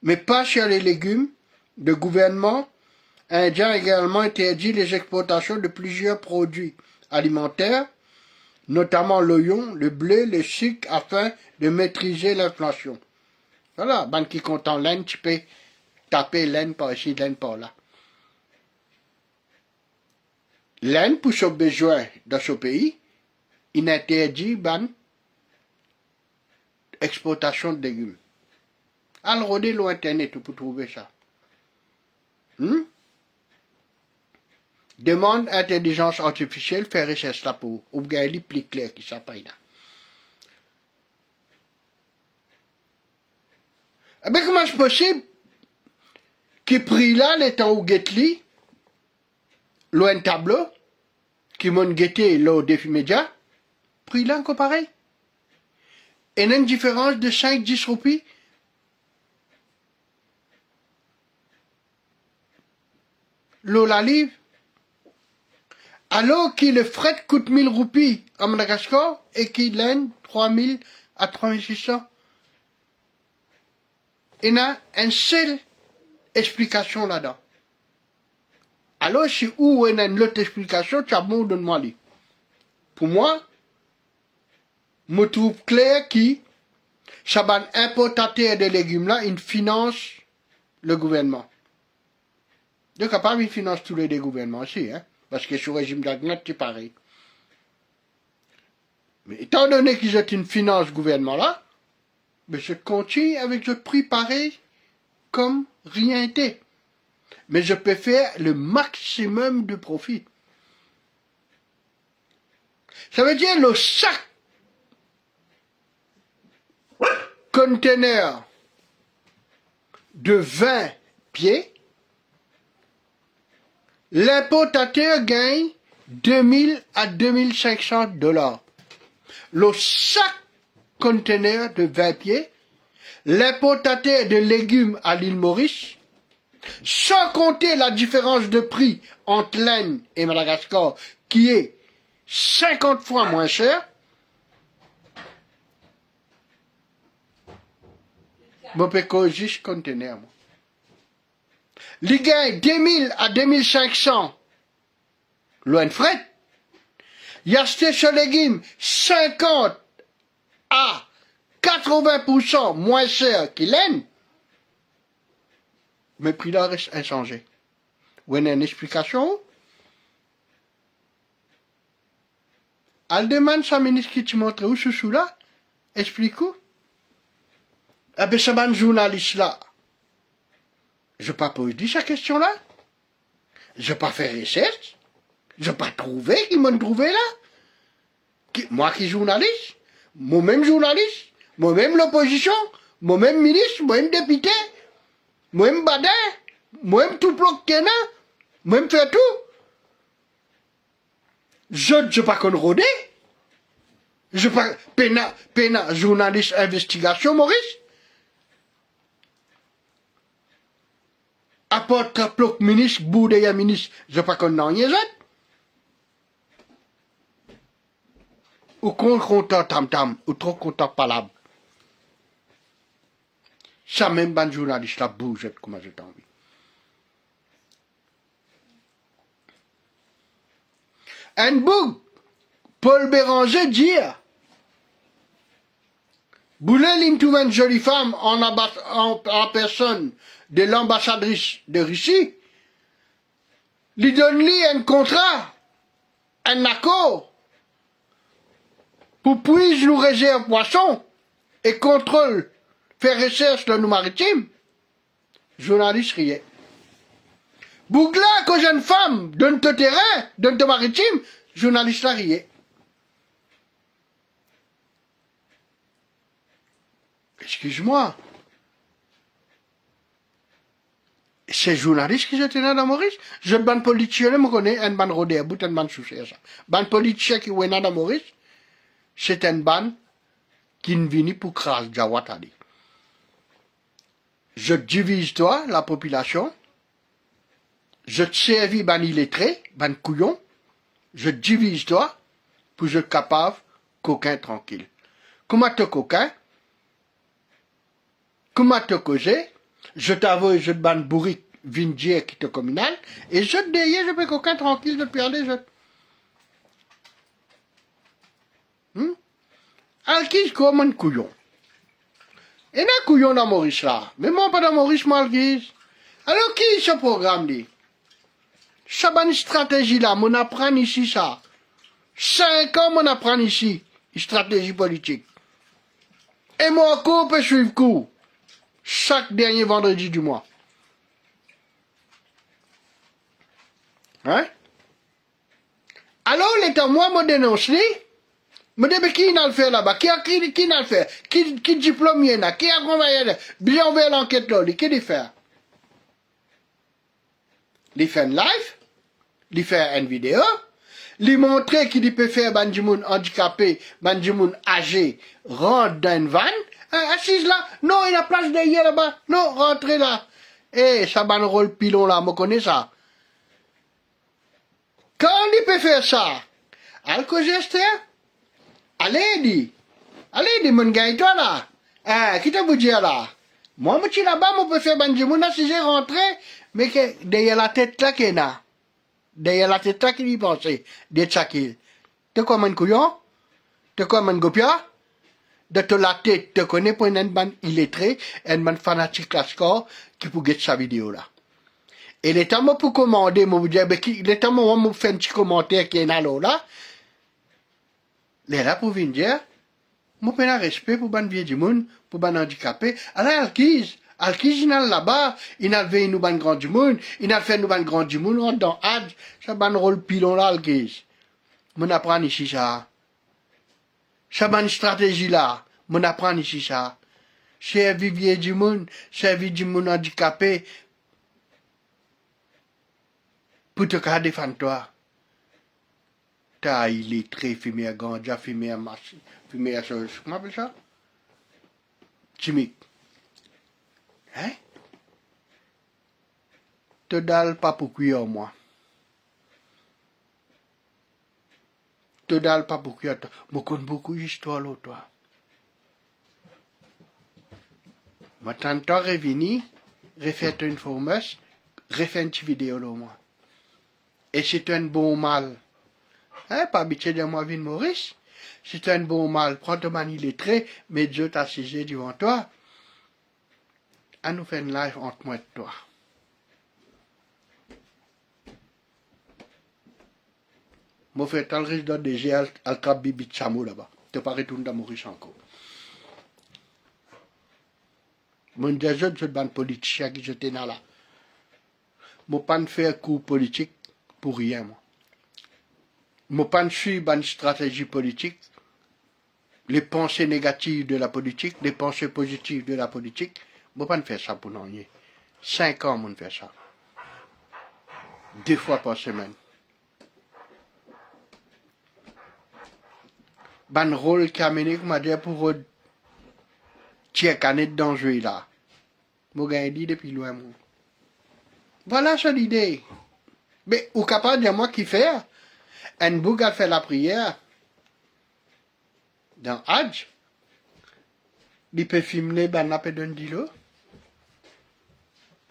mais pas sur les légumes. Le gouvernement indien a également interdit les exportations de plusieurs produits alimentaires, notamment l'oignon, le blé, le sucre, afin de maîtriser l'inflation. Voilà, ben qui content l'Inde, tu peux taper l'Inde par ici, l'Inde par là. L'Inde, pour ses besoins dans ce pays, il interdit ben exportation de légumes. Alors, rodez l'internet pour trouver ça. Demande intelligence artificielle, faire recherche là pour ouvrir plus clair qui ça paye là. Mais comment c'est possible que prix là, les temps où guette-li, loin tableau, qui m'ont guetté le défi média, prix là encore pareil. Et il y a une différence de 5-10 roupies. L'eau la livre. Alors que le fret coûte 1000 roupies à Madagascar et qu'il l'Inde 3000 à 3600. Il y a une seule explication là-dedans. Alors, si où il y a une autre explication, tu as bon de moi. Pour moi, je me trouve clair que ça va importateur de légumes là, il finance le gouvernement. Donc, capable, il finance tous les gouvernements aussi, hein. Parce que sur le régime d'Agnat, c'est pareil. Mais étant donné qu'ils ont une finance gouvernement là, mais je continue avec ce prix pareil comme rien n'était. Mais je peux faire le maximum de profit. Ça veut dire le sac conteneur de 20 pieds, L'importateur gagne 2000 à 2500 $. Le sac conteneur de 20 pieds, l'importateur de légumes à l'île Maurice, sans compter la différence de prix entre l'Inde et Madagascar, qui est 50 fois moins cher, je peux causer ce conteneur. Il gagne 2000 à 2500 loin de fret. Il y a ce légumes 50 à 80% moins cher qu'il l'aime. Mais le prix là reste inchangé. Vous avez une explication? Elle demande sa ministre qui te montre où ce sous-là. Explique-vous. Eh bien, c'est un journaliste là. Je n'ai pas posé cette question-là. Je n'ai pas fait recherche. Je n'ai pas trouvé qui m'ont trouvé là. Moi qui journaliste, moi-même journaliste, moi-même l'opposition, moi-même ministre, moi-même député, moi-même badin, moi-même tout bloc qu'il y en a, moi-même faire tout. Je ne sais pas qu'on rôder. Je ne sais pas, pena, journaliste investigation, Maurice. Apporte bloc ministre, boudeille ministre, je ne sais pas qu'on n'en y est. Ou qu'on content tam-tam, ou trop content palabre. Ça même ban journaliste là bouge comme j'ai envie. Un bouc, Paul Béranger dit, Boulel into une jolie femme en personne de l'ambassadrice de Russie, lui donne-lui un contrat, un accord, pour puis nous réserve poisson et contrôle, faire recherche dans nos maritimes. Journaliste riait. Bougla, que jeune femme, donne ton terrain, donne ton maritime, journaliste là riait. Excuse-moi. C'est journaliste qui étaient là dans Maurice. Je ne ban politicien, je me connais, un ban rodé à bout, un ban soucié ça. Ban politicien qui est là dans Maurice, c'est un ban qui ne vient pour craser Jawatali. Je divise toi, la population. Je te servis ban illettré, ban couillon. Je divise toi pour être capable coquin tranquille. Comment te coquin? Comment te causer? Je t'avoue, je te ban bourrique, vindier qui te communal, et je te dis, je peux coquin tranquille de te perdre, Alkis comme un couillon. Et un couillon dans Maurice là. Mais moi pas dans Maurice, moi Alkis. Alors qui ce programme dit? Ça une stratégie là, on apprend ici ça. 5 ans on apprend ici, une stratégie politique. Et moi cours peut suivre cours. Chaque dernier vendredi du mois. Hein? Alors l'État moi me dénonce lui. Me dit, mais qui n'a le fait là-bas? Qui n'a le fait? Qui diplôme y en a? Qui a accompagné? Bien ouvert l'enquête là, qui dit faire? Il fait une live, il fait une vidéo, il montre qu'il peut faire Banjimoun handicapé, Banjimoun âgé, rentre dans une vanne, assise là, non, il a place derrière là-bas, non, rentrez là. Eh, ça ban rôle pilon là, me connais ça. Quand il peut faire ça, alco-gesteur, allez, mon gars, toi là. Ah, qui t'a vous dire là? Moi, je suis là-bas, je peux faire Banjimoun, si j'ai rentré, mais que derrière la tête là, qu'il y a. Derrière la tête là, qu'il y pensait, d'être chakil. T'es comme un couillon? T'es comme un gopia? De te la tête, te connais pour une ban illettré, une ban fanatique à score, qui peut get sa vidéo là. Et les temps, pour commander, moi, vous dire, les temps, moi, je fais un petit commentaire qui est là, les là pour venir dire, moi, j'ai un respect pour ban vieux du monde, pour ban handicapé. Alors, Alkiz, il est là-bas, il a fait nous ban grand du monde, il a fait nous ban grand du monde, rentre dans Hadj, ça ban rôle pilon là, Alkiz. Mon apprend ici ça. Ça ban stratégie là, mon apprend ici ça. C'est vivier du monde, c'est du monde handicapé. pour te faire défendre toi. T'as illettré, fumé à ganja, fumé à machine, fumé à chose, comment on appelle ça? Chimique. Hein? Te dalle pas pour cuire, moi. Te dalle pas pour cuire, toi. Je connais beaucoup d'histoires, là, toi. Maintenant, toi, revenu, refais une promesse, refais une petite vidéo, là, moi. Et c'est un bon mal. Hein, pas habitué de moi, Vin Maurice. C'est un bon mal. Prends ton mani lettré, mets Dieu t'assiser devant toi. À nous faire une live entre moi et toi. Mon frère, t'as le risque de DG al cap bibi Tsamou là-bas. Tu pas retourner dans Maurice encore. Mon des autres ban politiciens qui étaient là. Moi, pas ne faire coup politique pour rien, moi. Moi, pas ne suivre une stratégie politique. Les pensées négatives de la politique, les pensées positives de la politique. Moi, pas ne faire ça pour non. 5 ans, moi, ne faire ça. 2 fois par semaine. Ban rôle qui a mené, comme dire, pour tirer canet dangereux là. Moi, j'ai dit depuis loin, moi. Voilà son idée. Mais, ou capable de dire moi qui fait, un bouc a fait la prière, dans Hadj, il peut filmer, ben, n'a pas d'un dilo.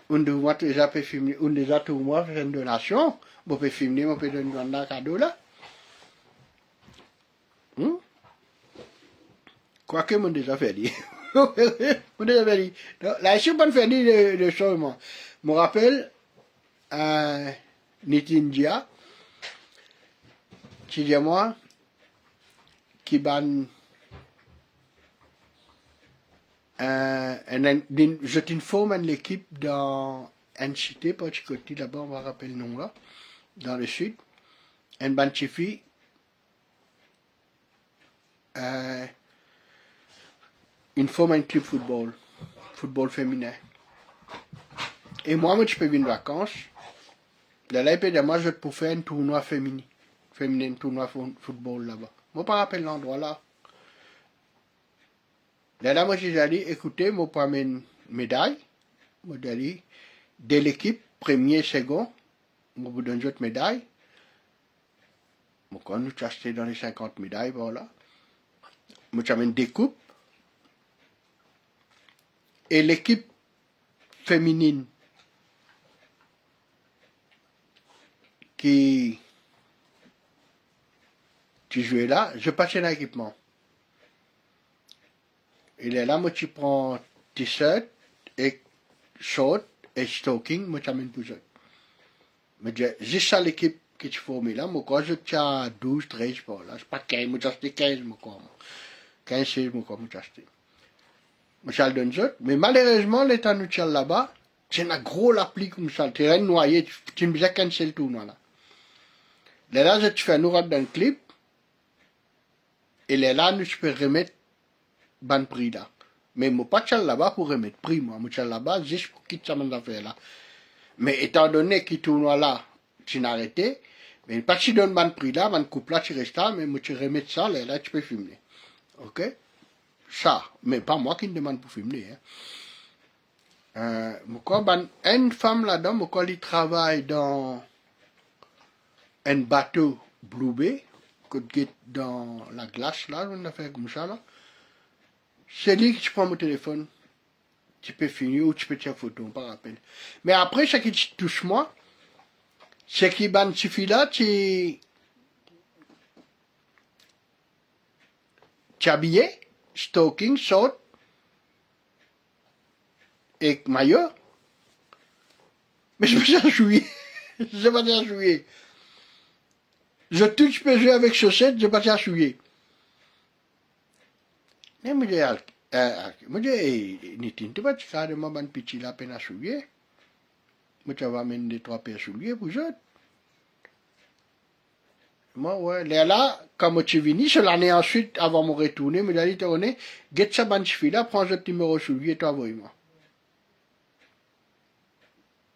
On doit déjà filmer, on déjà tout moi faire une donation, on peut filmer, on peut donner un cadeau là. Quoique, on déjà fait dit. On déjà fait dit. Là, je suis pas fait dit de choses, moi. Je me rappelle, Nitindia, qui dit moi, qui ban, je t'informe l'équipe dans NCT, parce que là-bas, on va rappeler le nom là, dans le sud, un banchifi, une forme un club football féminin. Et moi, je peux venir en vacances. Là, de moi, je peux faire un tournoi féminin, un tournoi football là-bas. Moi, pas rappelle l'endroit là. Là, moi, j'ai dit, écoutez, moi, pour une médaille, moi, j'ai dit, de l'équipe, premier, second, moi, vous donne une autre médaille. Moi, quand nous acheté dans les 50 médailles, voilà. Moi, j'amène des coupes. Et l'équipe féminine qui jouait là, je passais un équipement. Il est là, moi, tu prends t-shirt et short et stocking, moi, tu amènes tout ça. Mais j'ai ça l'équipe que tu formes là, moi, quand je tiens 12, 13, là, c'est pas 15, moi, j'ai acheté 15, moi, quoi. 15, 16, moi, quoi, moi, j'ai acheté. Moi, je le donne ça. Mais malheureusement, l'état nous tient là-bas, c'est un gros l'appli comme ça, tu es noyé, tu ne peux pas canceller le tournoi là. Là, je te fais nous dans le clip, et là, nous, je peux remettre ban prix là. Mais moi, pas de là-bas pour remettre prix, moi. Moi, là-bas, juste pour quitter ça, mon affaire là. Mais étant donné que tournoi là, tu n'as arrêté, mais pas si tu donnes ban prix là, ban coupe là, tu restes là, mais moi, tu remets ça, là, tu peux filmer. Ok? Ça. Mais pas moi qui me demande pour filmer, hein. Une femme là-dedans, moi, quand elle travaille dans un bateau Blue Bay, dans la glace là, on a fait comme ça là. C'est lui que tu prends mon téléphone, tu peux finir ou tu peux tirer photo, pas rappel. Mais après, ce qui touche moi, c'est qu'il suffit là, tu habillé, stocking, short, et maillot. Mais je peux pas jouer. Je peux pas jouer. Je peux jouer avec chaussettes, je peux pas jouer. Mais moi, Nitin, tu vas carrément ban petit la peine à souiller. Moi, tu vas amener 2-3 paires souliers pour eux. Moi, ouais, là, quand tu viens, c'est l'année ensuite, avant de me retourner, me dit, tu connais, get ça ban là, prends le numéro soulier, tu envoies-moi.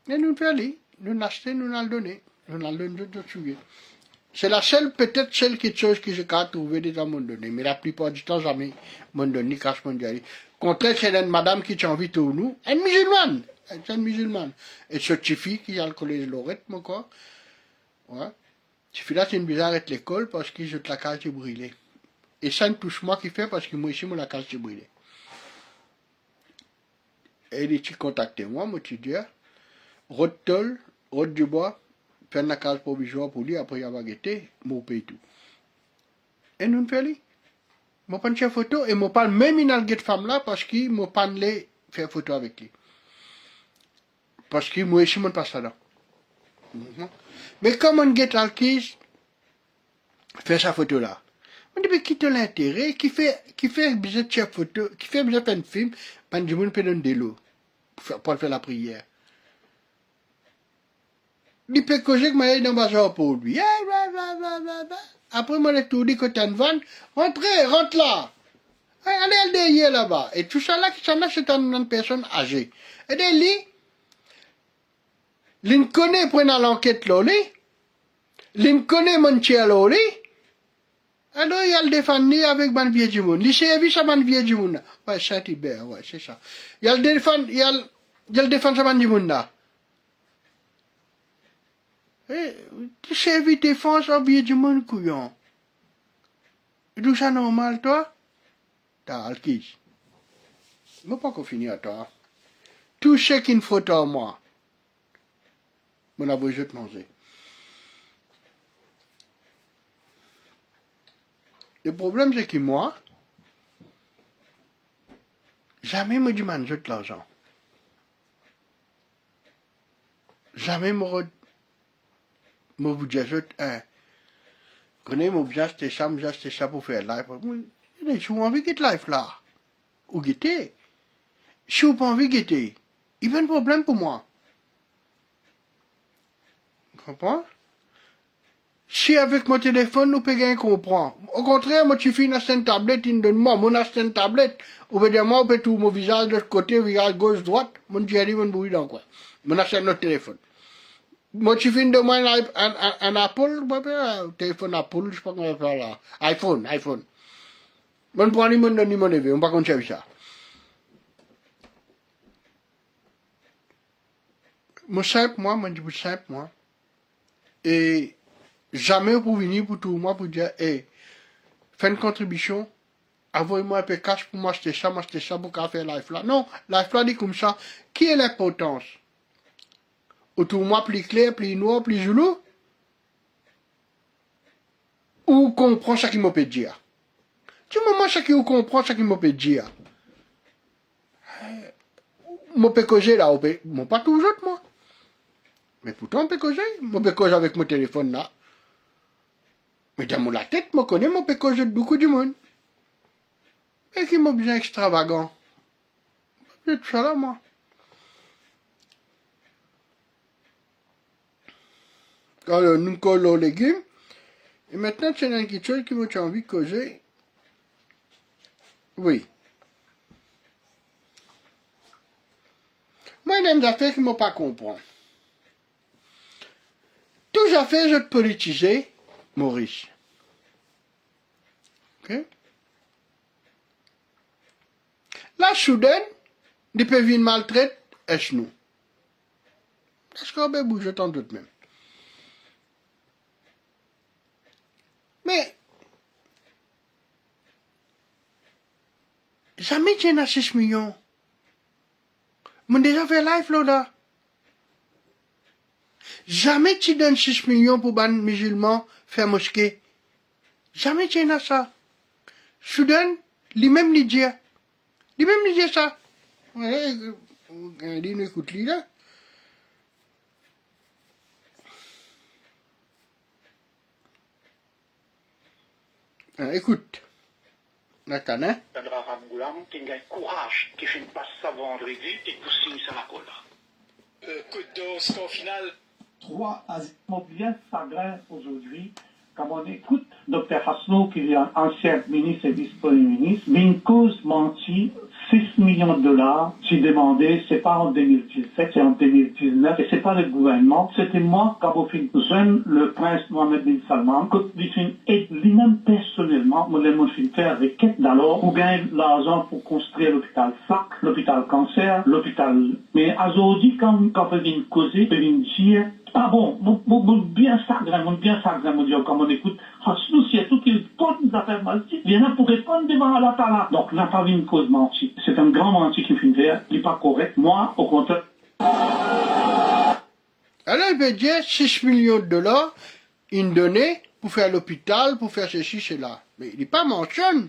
Et nous faisons, nous l'acheter, nous le donner. Ronaldo de tuer. C'est la seule, peut-être celle quelque chose que j'ai qu'à trouver des à un moment donné, mais la plupart du temps, jamais, mon donné, cache mon diary. Contre elle, c'est une madame qui t'a envie de nous, une musulmane, c'est une musulmane. Et ce petit fille qui a le collège Lorette, mon corps, ouais. Petit fille là, c'est une bizarre à l'école parce que je te la case de brûler. Et ça ne touche moi qui fait parce que moi ici, moi la case de brûler. Et il est contacté moi, moi tu dis, Rod Tol, Rod Dubois, faire la case provisoire pour lui, après y avoir guetté, mon paye tout. Et nous faisons lui. Je prends une photo et je parle même une algue de femme là parce que je pas les faire photo avec lui. Parce que moi aussi, je ne passe pas là. Mais comme on get alkis, fait sa photo là. On dit, mais qui te l'intérêt, qui fait besoin de faire photo, qui fait besoin de faire un film, ben, du monde peut donner de l'eau pour faire la prière. Il peut causer que moi, il dans le bazar pour lui. Après, moi, je tout dit que tu as une vanne. Rentre là. Allez derrière là-bas. Et tout ça là, c'est une personne âgée. Et de lui, il connaît pour l'enquête là, il connaît mon cher là, alors il a le défendu avec mon vieux du monde. Il s'est vu ça, mon vieux du monde. Ouais, Saint-Hubert, ouais, c'est ça. Il a le défendu ça, mon du monde là. Tu sais vite défense au vieux du monde, couillon. Et tout ça normal, toi? T'as alkis. Je ne peux pas qu'on finisse à toi. Tout ce qu'il me faut à moi. Mon avoué, je te manger. Le problème, c'est que moi, jamais me demande de l'argent. Jamais me vous dire, connais mon bien, c'était ça pour faire live. Je suis envie de live là. Ou guetter. Je suis pas envie de guetter. Il y a un problème pour moi. Tu comprends? Si avec mon téléphone, nous pouvons comprendre. Au contraire, moi, tu fais une tablette, il donne moi, mon une tablette. Ou bien moi, on peut tout mon visage de côté, visage gauche, droite, mon diary, mon bruit dans quoi. Mon achète notre téléphone. Moi, tu fais de moi un Apple, téléphone Apple, je sais pas comment on va faire là. iPhone. Mon prend ni mon donne ni mon éveil, on va pas qu'on ça. Moi, simple, moi, je dis simple, moi. Et jamais pour venir pour tout moi pour dire, hey, fais une contribution, envoyez-moi un peu cash pour m'acheter ça pour faire life là. Non, life là dit comme ça. Qui est l'importance? Autour de moi, plus clair, plus noir, plus zoulou? Ou comprend ce qu'il m'a peut dire? Du moment ce qu'il comprend ce qu'il m'a peut dire. Moi, peux causer là, moi, pas toujours, moi. Mais pourtant, on peut causer. Moi, peux causer avec mon téléphone là. Mais dans la tête, moi, connais, moi, peux causer de beaucoup du monde. Et qui m'a bien extravagant. C'est ça là, moi. Alors, nous collons les légumes. Et maintenant, c'est une quelque chose qui m'a envie de causer. Oui. Moi, il y a des affaires qui ne m'ont pas compris. Toutes les affaires, je te politiser, Maurice. Ok? Là, soudain, des pays maltraitent, est-ce nous? Est-ce qu'on peut bouger tant d'autres même? Mais, jamais tu as 6 millions. Mais déjà fait live là. Jamais tu donnes 6 millions pour ban musulmans faire mosquée. Jamais tu as ça. Soudain, lui-même lui dit ça. Ouais, il écoute lui là. Écoute. Nathan, hein? Sandra Ramgoulam, qui a courage, qui fait une passe ça vendredi et qui signe ça la colle. Coup de score final. 3 à 0. Mon bien chagrin aujourd'hui, quand on écoute Dr Hasno, qui est un ancien ministre et vice-premier ministre, mais une cause mentie, 6 millions de dollars, j'ai demandé, c'est pas en 2017, c'est en 2019, et c'est pas le gouvernement, c'était moi, quand au fin jeune, le prince Mohamed bin Salman, que lui-même personnellement, me l'a fait faire requête d'alors pour gagner l'argent pour construire l'hôpital FAC, l'hôpital cancer, l'hôpital. Mais aujourd'hui, quand on vient causer, on vient dire, ah bon, bien sacré, mon Dieu, comme on écoute, nous, c'est tout qui porte nous affaires mal, il y en a pour répondre devant Allah Ta'ala. Donc, n'a pas vu une cause menti. C'est un grand menti qui fait faire, il n'est pas correct. Moi, au contraire. Alors, il veut dire 6 millions de dollars, il donnait pour faire l'hôpital, pour faire ceci, cela. Mais il n'est pas mentionné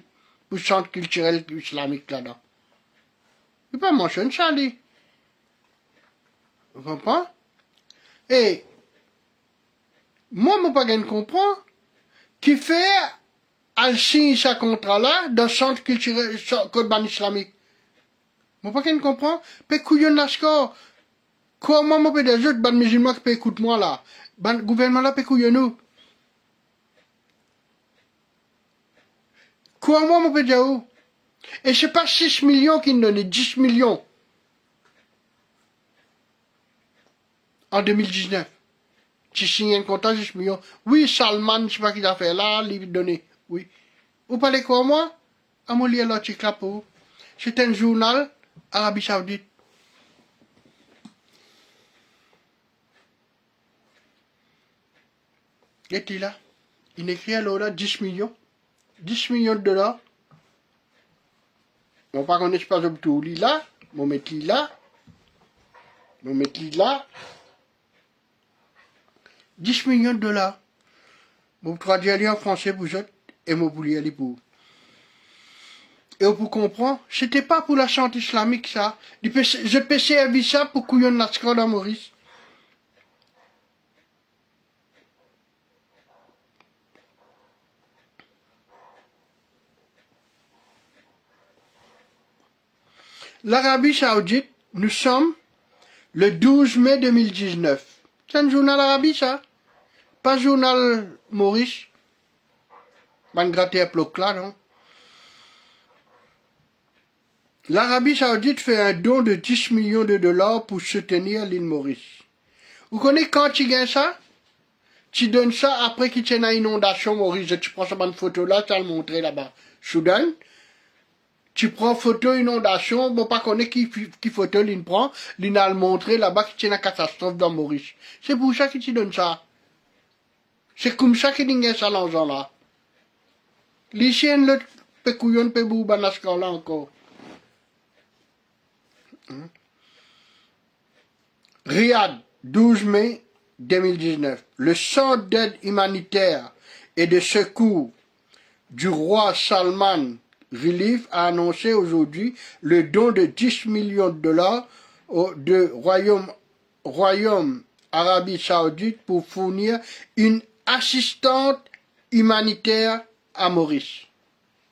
pour le centre culturel islamique là-dedans. Il n'est pas mentionné ça, lui. Vous comprenez? Et, moi, je ne pas comprendre qui fait à signer ce contrat-là dans le centre culturel code ban islamique. Je ne pas comprendre. Puis, couillon nascor. Comment moi, peut des autres ban musulmans qui peut écouter moi là? Ban gouvernement là, peut couillon nous. Comment moi, peut dire où? Et c'est pas 6 millions qui nous donnent, 10 millions. En 2019. Tu signes un contrat, 10 millions. Oui, Salman, je sais pas qui a fait là, lui donner. Oui. Vous parlez quoi, moi? À moi lire l'article là pour. C'est un journal, Arabie Saoudite. Et il là, il écrit alors là 10 millions. 10 millions de dollars. On pas qu'on pas de tout là. Mon mettre là. Mon mettre là. 10 millions de dollars. Vous traduisez en français pour vous et vous voulez aller pour. Et pour comprendre, c'était pas pour la santé islamique ça. Je peux servir ça pour couillon nascar dans Maurice. L'Arabie Saoudite, nous sommes le 12 mai 2019. C'est un journal arabe ça. Pas journal Maurice. Man gratter un bloc là, non? L'Arabie Saoudite fait un don de 10 millions de dollars pour soutenir l'île Maurice. Vous connaissez quand tu gagnes ça? Tu donnes ça après qu'il y ait une inondation Maurice. Tu prends ça une photo là, tu vas le montrer là-bas. Soudan. Tu prends photo inondation, bon pas connaître qui photo l'in prend, l'in a le montrer là-bas qu'il y a une catastrophe dans Maurice. C'est pour ça que tu donnes ça. C'est comme ça que tu ça l'argent là. Les chiens, le pécouillon, pébou, banascar là encore. Riyad, 12 mai 2019. Le centre d'aide humanitaire et de secours du roi Salman Relief a annoncé aujourd'hui le don de 10 millions de dollars de Royaume Arabie Saoudite pour fournir une assistante humanitaire à Maurice.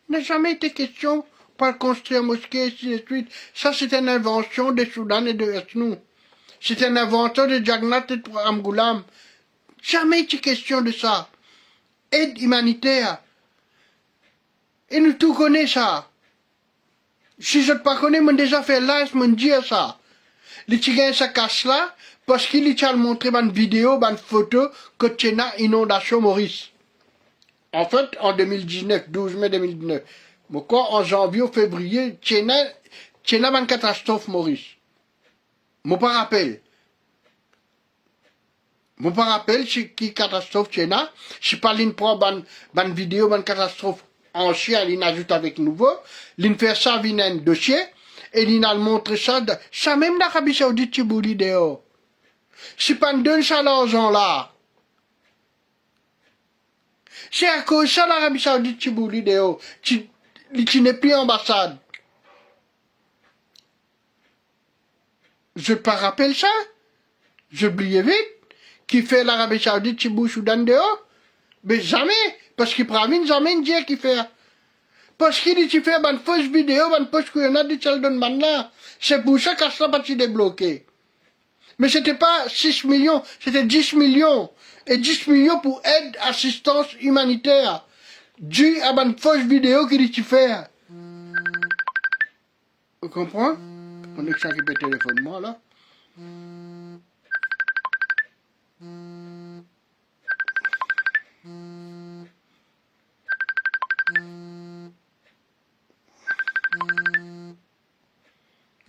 Il n'a jamais été question pour construire mosquée, ainsi de suite. Ça, c'est une invention des Soudan et de nous. C'est une invention de Jagnat et de Amgoulam. Jamais été question de ça. Aide humanitaire. Et nous tout connaissons ça. Si je ne pas connais, je déjà fait là, je me dis ça. Les tigres ça casse là, parce qu'il a montré une vidéo, une photo, que tu as une inondation Maurice. En fait, en 2019, 12 mai 2019, mais quoi, en janvier ou février, tu as une catastrophe Maurice. Mon pas rappel. Mon pas rappel, c'est qui catastrophe tu as. Je pas l'in prend une vidéo, une catastrophe ancien, l'in ajoute avec nouveau, l'in fait ça, vient un dossier, et l'in a montré ça, ça même l'Arabie Saoudite, tu boulis dehors. Si pas ne donne ça l'argent là. C'est à cause de ça l'Arabie Saoudite, tu boulis dehors. Tu n'es plus ambassade. Je pas rappelle ça. J'oubliais vite. Qui fait l'Arabie Saoudite, tu boulis Soudan dehors. Mais jamais. Parce qu'il pravine jamais dire qu'il fait. Parce qu'il dit tu fais une fausse vidéo, une fausse qu'il y en a dit tu donne là. C'est pour ça qu'à ça pas débloqué. Mais c'était pas 6 millions, c'était 10 millions. Et 10 millions pour aide, assistance humanitaire. Dû à une fausse vidéo qu'il dit tu fais. Vous Tu comprends? Connexion qui peut téléphoner moi là.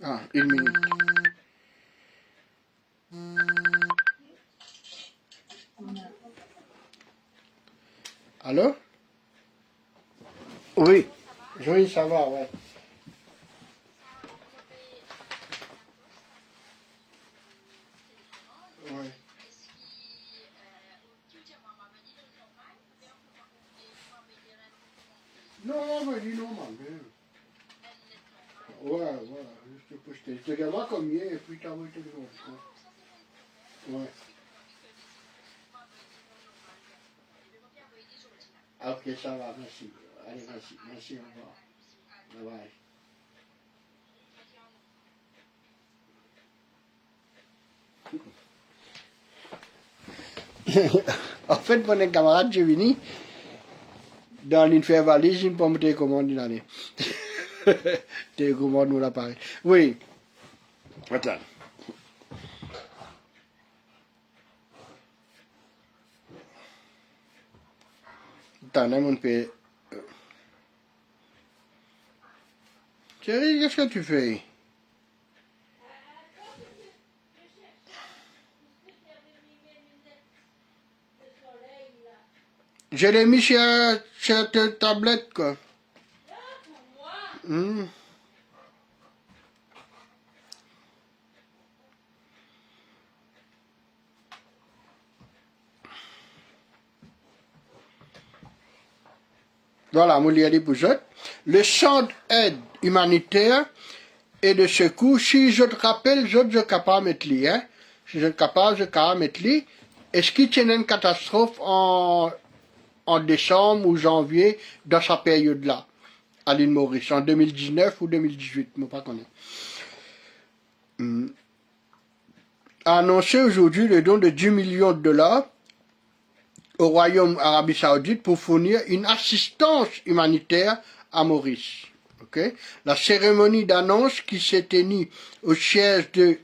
Ah, 1 minute. Allô? Oui. Oui, ça va, ouais. Ouais. Non, mais dis normal. Ouais, voilà. Je te regarderai combien et puis t'as envoyé tes choses. Ouais. Ok, ça va, merci. Allez, merci. Merci, au revoir. Bye bye. En fait, mon camarade, j'ai venu dans l'une faire valise, une pomme de commande l'année. Télécommande nous l'appareil. Oui. Attends. Attends, on peut. Chérie, qu'est-ce que tu fais? Je l'ai mis sur ta tablette, quoi. Hmm. Voilà, moi, il y a des poucettes. Le centre d'aide humanitaire et de secours, si je te rappelle, je suis capable de mettre li, hein. Si je suis capable de mettre li. Est-ce qu'il y a une catastrophe en décembre ou janvier dans sa période-là, à l'île Maurice, en 2019 ou 2018, je ne sais pas connaître. A annoncé aujourd'hui le don de 10 millions de dollars au Royaume Arabie Saoudite pour fournir une assistance humanitaire à Maurice. Okay? La cérémonie d'annonce qui s'est tenue au siège de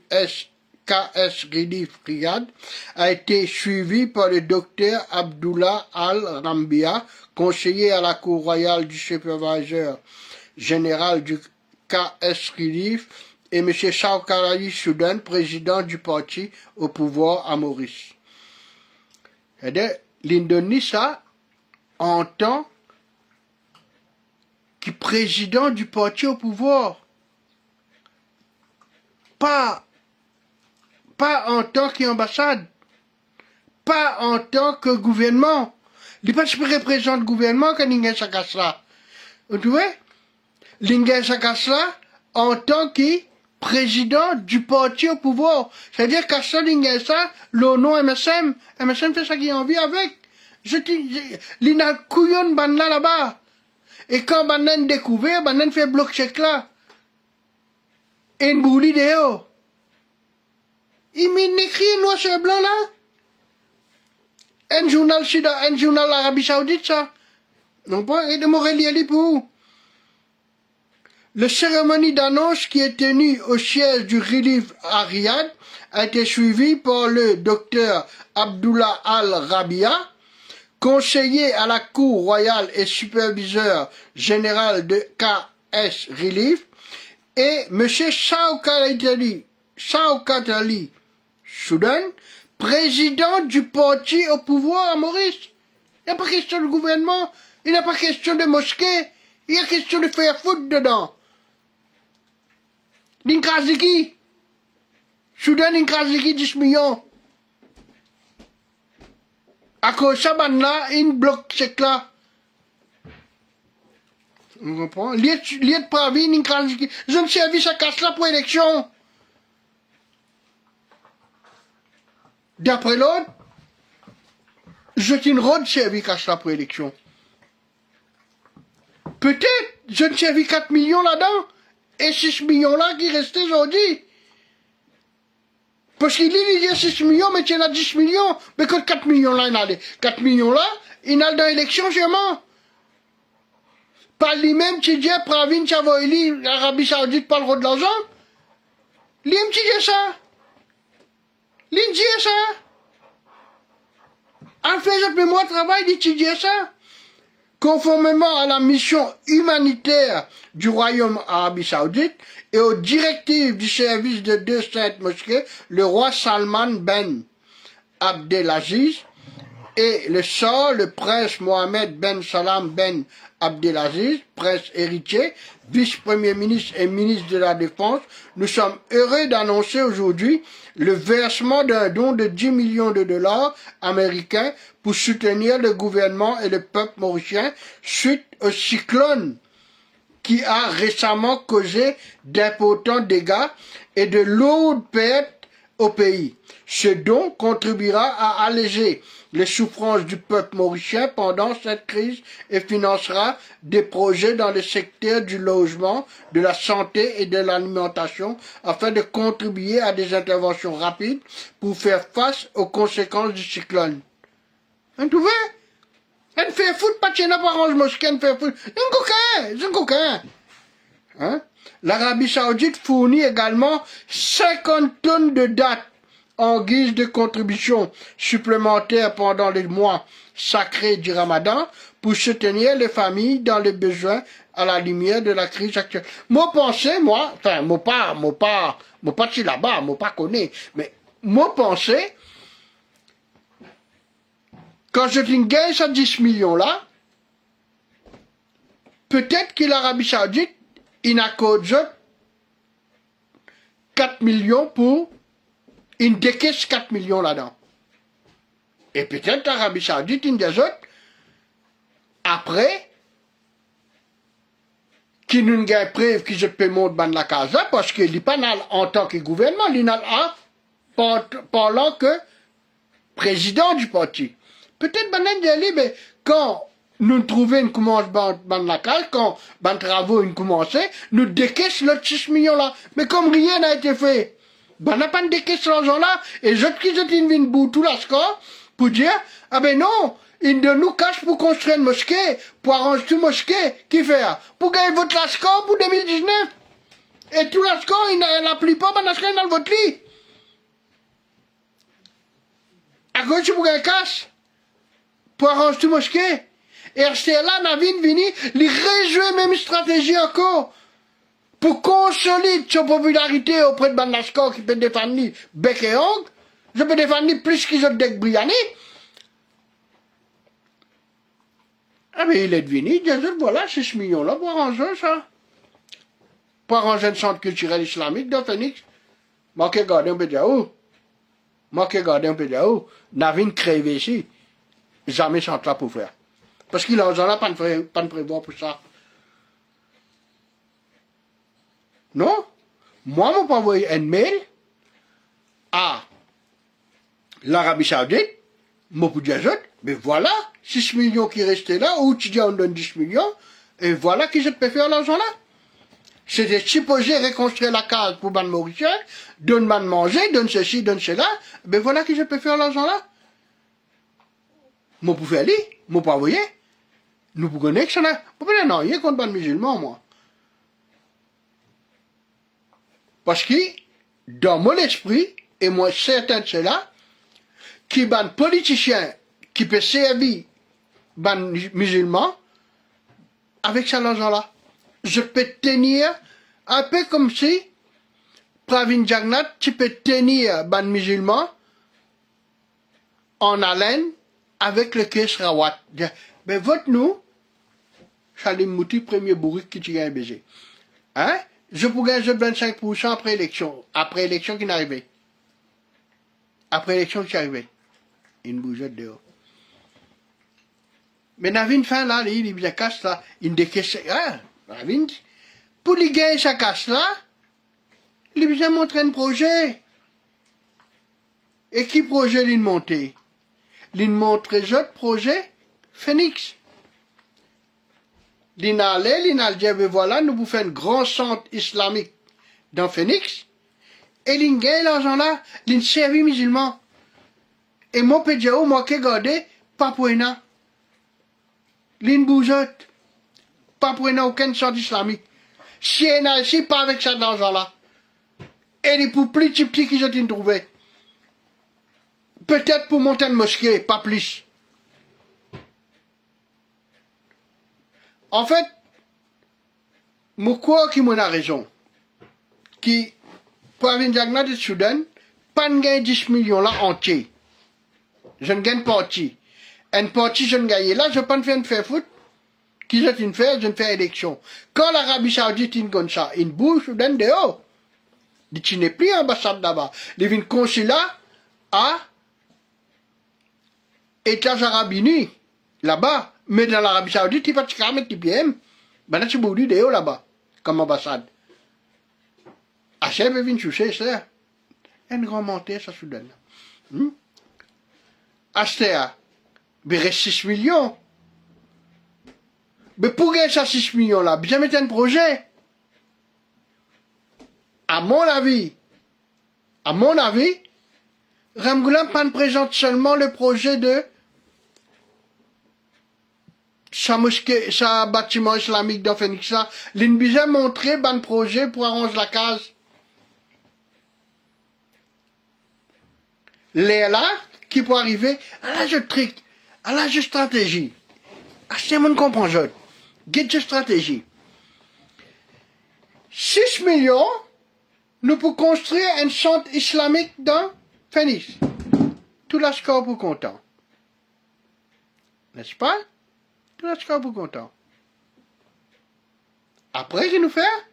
KS Relief Riyad a été suivie par le docteur Abdullah Al-Rambia, conseiller à la Cour royale du superviseur général du KS Relief, et M. Shawkat Ali Soudan, président du parti au pouvoir à Maurice. L'Indonésie, ça, en tant que président du parti au pouvoir, pas en tant qu'ambassade, pas en tant que gouvernement. Il pas se représente le gouvernement quand il y a ça casse là. Tu vois? Il y a ça casse là en tant que président du parti au pouvoir. C'est-à-dire qu'à ça, il y a ça, le nom MSM. MSM fait ça qu'il a envie avec. Il y a couillon banna là-bas. Et quand banna découvert, banna fait bloc check là. Et une bouli dehors. Il m'a écrit noir sur blanc là. Un journal Arabie Saoudite ça. Non pas, et de Montréal pour. La cérémonie d'annonce qui est tenue au siège du Relief à Riyad a été suivie par le docteur Abdullah Al-Rabia, conseiller à la Cour royale et superviseur général de KS Relief, et M. Shawkat Ali Soudan, président du parti au pouvoir à Maurice. Il n'y a pas question de gouvernement, il n'y a pas question de mosquée, il y a question de faire foot dedans. L'inkrasiki. Soudan l'inkrasiki 10 millions. À cause ça, là, une bloc sec là. Vous comprenez? Liet pravi l'inkrasiki. Je me servis à casse là pour élection. D'après l'autre, je suis une road servi casse là pour élection. Peut-être, je ne servis 4 millions là-dedans. Et 6 millions là qui restaient aujourd'hui. Parce qu'il y a 6 millions, mais il y en a 10 millions. Mais que 4 millions là, il y en a 4 millions là, il y en a dans l'élection, sûrement. Pas lui-même qui dit, Pravin Chavoili, l'Arabie Saoudite parle de l'argent. Lui-même qui dit ça. Lui dit ça. En fait, je peux moi travail d'étudier ça. Conformément à la mission humanitaire du Royaume Arabie Saoudite et aux directives du service de deux saintes mosquées, le roi Salman Ben Abdelaziz et le prince Mohamed Ben Salam Ben Abdelaziz, prince héritier, vice-premier ministre et ministre de la Défense, nous sommes heureux d'annoncer aujourd'hui le versement d'un don de 10 millions de dollars américains pour soutenir le gouvernement et le peuple mauricien suite au cyclone qui a récemment causé d'importants dégâts et de lourdes pertes au pays. Ce don contribuera à alléger les souffrances du peuple mauricien pendant cette crise et financera des projets dans le secteur du logement, de la santé et de l'alimentation afin de contribuer à des interventions rapides pour faire face aux conséquences du cyclone. Vous trouvez? Elle fait foutre, pas de chez Orange Mosquée, elle fait foutre. C'est un coquin. Hein? L'Arabie Saoudite fournit également 50 tonnes de dattes en guise de contribution supplémentaire pendant les mois sacrés du Ramadan pour soutenir les familles dans les besoins à la lumière de la crise actuelle. Moi pensais, moi pas si là-bas, moi pas connais, mais moi pensais, quand je gagne ces 10 millions là, peut-être que l'Arabie Saoudite, il accorde 4 millions pour il décaisse 4 millions là-dedans. Et peut-être l'Arabie Saoudite, il des autres, après, qui nous gagne preuve qu'ils se paiement de la casa, parce qu'il n'est pas en tant que gouvernement, il n'a parlant que président du parti. Peut-être mais quand nous trouvons une commence dans la case, quand les travaux ont commencé, nous décaissons les 6 millions là. Mais comme rien n'a été fait, on n'a pas décaissé l'argent là, et je qui sont une bout tout la score, pour dire, ah ben non, ils nous cachent pour construire une mosquée, pour arranger toute mosquée, qui fait, pour gagner votre la score pour 2019. Et tout la score, la plupart, la score, dans votre lit. À gauche, pour gagner cash, pour arranger toute mosquée. Et RCLA n'a venu, il réjouit même stratégie encore, pour consolider sa popularité auprès de Banasco qui peut défendre bec et ongle. Je peux défendre plus qu'ils ont des Briani. Ah mais il est venu, il dit, voilà, 6 millions là pour arranger ça. Pour arranger un centre culturel islamique dans Phoenix. Manquez garder un peu de haut. Manquez garder un peu de haut. Navin crève ici. Jamais sans là pour faire. Parce qu'il a pas de prévoir pour ça. Non? Moi, je peux envoyer un mail à l'Arabie Saoudite, je peux dire, mais voilà, 6 millions qui restaient là, ou tu dis on donne 10 millions, et voilà qui je peux faire l'argent là. C'était supposé reconstruire la case pour les Mauriciens, donne man manger, donne ceci, donne cela, mais voilà qui je peux faire l'argent là. Je peux faire aller, je peux envoyer. Nous pouvons connaître ça là. Je peux pas dire non, il y a contre les musulmans, moi. Parce que, dans mon esprit, et moi certain de cela, qui est un politicien qui peut servir les musulmans, avec cet argent-là, je peux tenir, un peu comme si, Pravin Jagnat, tu peux tenir les musulmans en haleine avec le caisse rawat. Mais vote nous, Chalim Mouti, premier bourrique qui tient un baiser. Hein? Je pourrais gagner 25% après élection. Après élection qui n'arrivait. Après élection qui arrivait. Une bougette dehors. Mais Navin fin là, il y a casse là, il décaisse. Ah, Navin, pour lui gagner sa casse là, il vient montrer un projet. Et qui projet il monté? Il montre les autres projets, Phoenix. Voilà, nous vous faisons un grand centre islamique dans Phoenix, et l'in gagne l'argent là, l'in servi musulman. Et moi, pédiao, moi, qui gardé, pas pour rien. L'in bougeote. pas prenant aucun centre islamique. Si elle n'a ici, pas avec ça d'argent-là. Et les pour plus petits qu'ils ont trouvé. Peut-être pour monter une mosquée, pas plus. En fait, moi crois qu'il m'en a raison. Qui, pour avoir une diagnostic de Soudan, pas de gagner 10 millions là entier. Je ne gagne pas entier. Une partie, je ne gagne là, je ne peux pas faire foot. Qui je ne fais, je ne fais élection. Quand l'Arabie Saoudite, il comme ça, il bouge Soudan dehors. Il n'est plus ambassade là-bas. Il vient consulat à États Arabes Unis, là-bas. Mais dans l'Arabie Saoudite, il va te mettre des pieds. Ben là, tu bouges dehors là-bas, comme ambassade. Hachem vient chercher ça. Une grande montée, ça, Soudan. Astéa, il reste 6 millions. Mais pour gagner ça 6 millions là, bien mettre un projet. À mon avis, Ramgoulam ne présente seulement le projet de sa mosquée, sa bâtiment islamique dans Phoenixa. Il nous a montré un projet pour arranger la case. Les là, qui peut arriver, à l'âge de truc, à l'âge de stratégie. C'est mon comprend, je. Guide de stratégie. 6 millions, nous pouvons construire un centre islamique dans Phoenix. Tout la score pour content. N'est-ce pas? Tout la score pour content. Après, qu'est-ce que nous faire?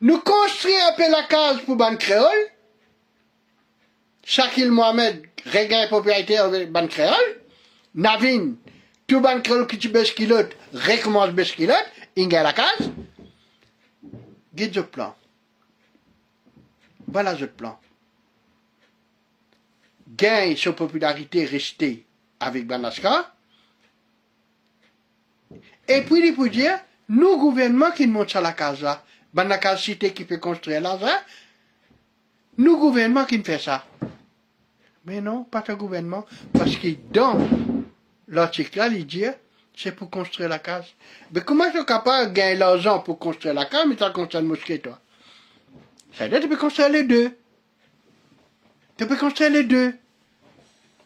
Nous construire un peu la case pour ban créole. Shakil Mohamed regagne propriété avec ban créole. Navin, tout ban créole qui tu baisse kilote, recommence baisse kilote, il gagne la case. Guide le plan. Voilà le plan. Gagne sa popularité restée avec Banaska. Et puis il peut dire, nous gouvernement qui monte sur la case là, Banaka cité qui peut construire là, nous gouvernement qui fait ça. Mais non, pas le gouvernement, parce que dans l'article là, il dit, c'est pour construire la case. Mais comment tu es capable de gagner l'argent pour construire la case, mais tu as construit une mosquée, toi? Ça veut dire que tu peux construire les deux. Tu peux construire les deux.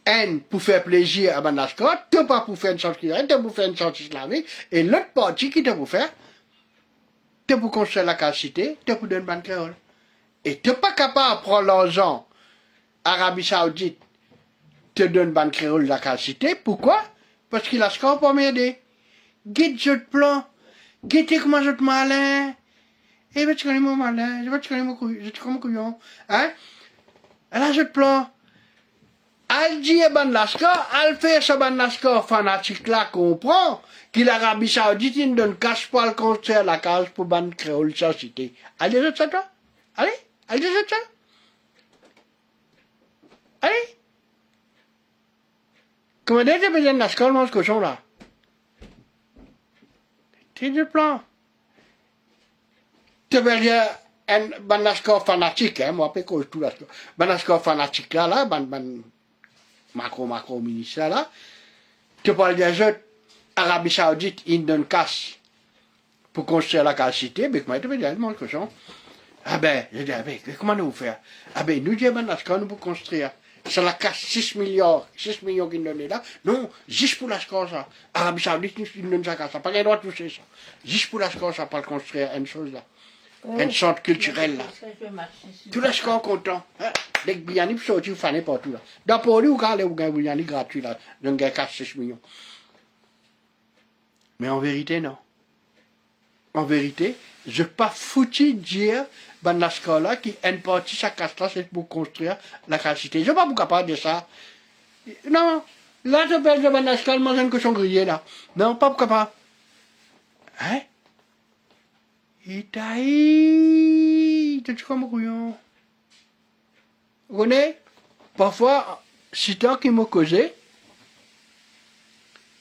Un pour faire plaisir à Banaska, tu pas pour faire une sorte qui tu pour faire une sorte islamique, et l'autre partie qui te pour faire, tu pour construire la case cité, tu pour donner ban créole. Et tu pas capable de prendre l'argent, Arabie Saoudite, te donne ban créole la case cité, pourquoi? Parce qu'il a ce qu'on peut m'aider. Guide ce plan, guide comment je te malin, et ben tu connais mon malin, je connais mon couillon, hein? Alors je te plan. Al dit ban laska, al fait ce ban laska fanatique là comprend qu'il l'Arabie Saoudite ne donne cache pas le concert la case pour ban créole sa cité. Allez de ça toi? Allez, allez de ça? Allez. Comment dire que besoin de laska le mange cochon là? C'est du plan. Tu veux dire un ban laska fanatique, hein, moi, je tout laska. Ban laska fanatique là, ban macro ministère là, tu parles des autres, Arabie Saoudite, ils donnent casse pour construire la case cité, mais comment tu veux dire, mon cochon? Ah ben, je dis, ah ben, comment nous faire? Ah ben, nous disons, nous pour construire. C'est la casse 6 millions qu'ils donnent là. Non, juste pour la score ça. Arabie Saoudite, ils donnent ça, ça pas le droit de toucher ça. Juste pour la score ça, pas construire une chose là. Un centre culturel là. Tout le score content. Les Biryani sont sortis fanés partout là. Dans Poli, vous avez un Biryani gratuit là. Donc, il y a 4-6 millions. Mais en vérité, non. En vérité, je ne peux pas foutu dire dans la score là qu'une partie de sa casse là, c'est pour construire la capacité. Je ne sais pas pourquoi pas de ça. Non. Là, je peux dire dans la score, manger une cochon grillé là. Non, pas pourquoi pas. Hein? Itaï, tu comme un couillon. Vous connaissez? Parfois, si tant qu'il m'a causé,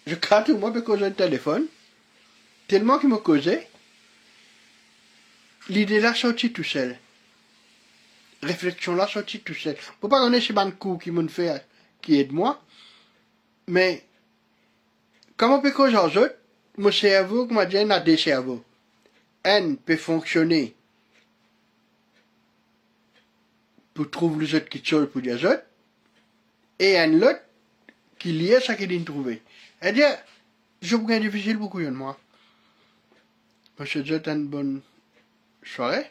je crains tout le monde peut causer un téléphone, tellement qu'il m'a causé, l'idée là sortit tout seul. Réflexion là sortit tout seul. Faut pas connaître ces bandes coups qui m'ont fait, qui aident moi, mais, comment on peut causer aux autres, mon cerveau, comme dit, a deux cerveaux. Un peut fonctionner pour trouver les autres qui sont pour les autres, et un autre qui liait ça qu'il a trouvé. C'est-à-dire, je trouve que difficile beaucoup de moi. Parce que c'est une bonne soirée.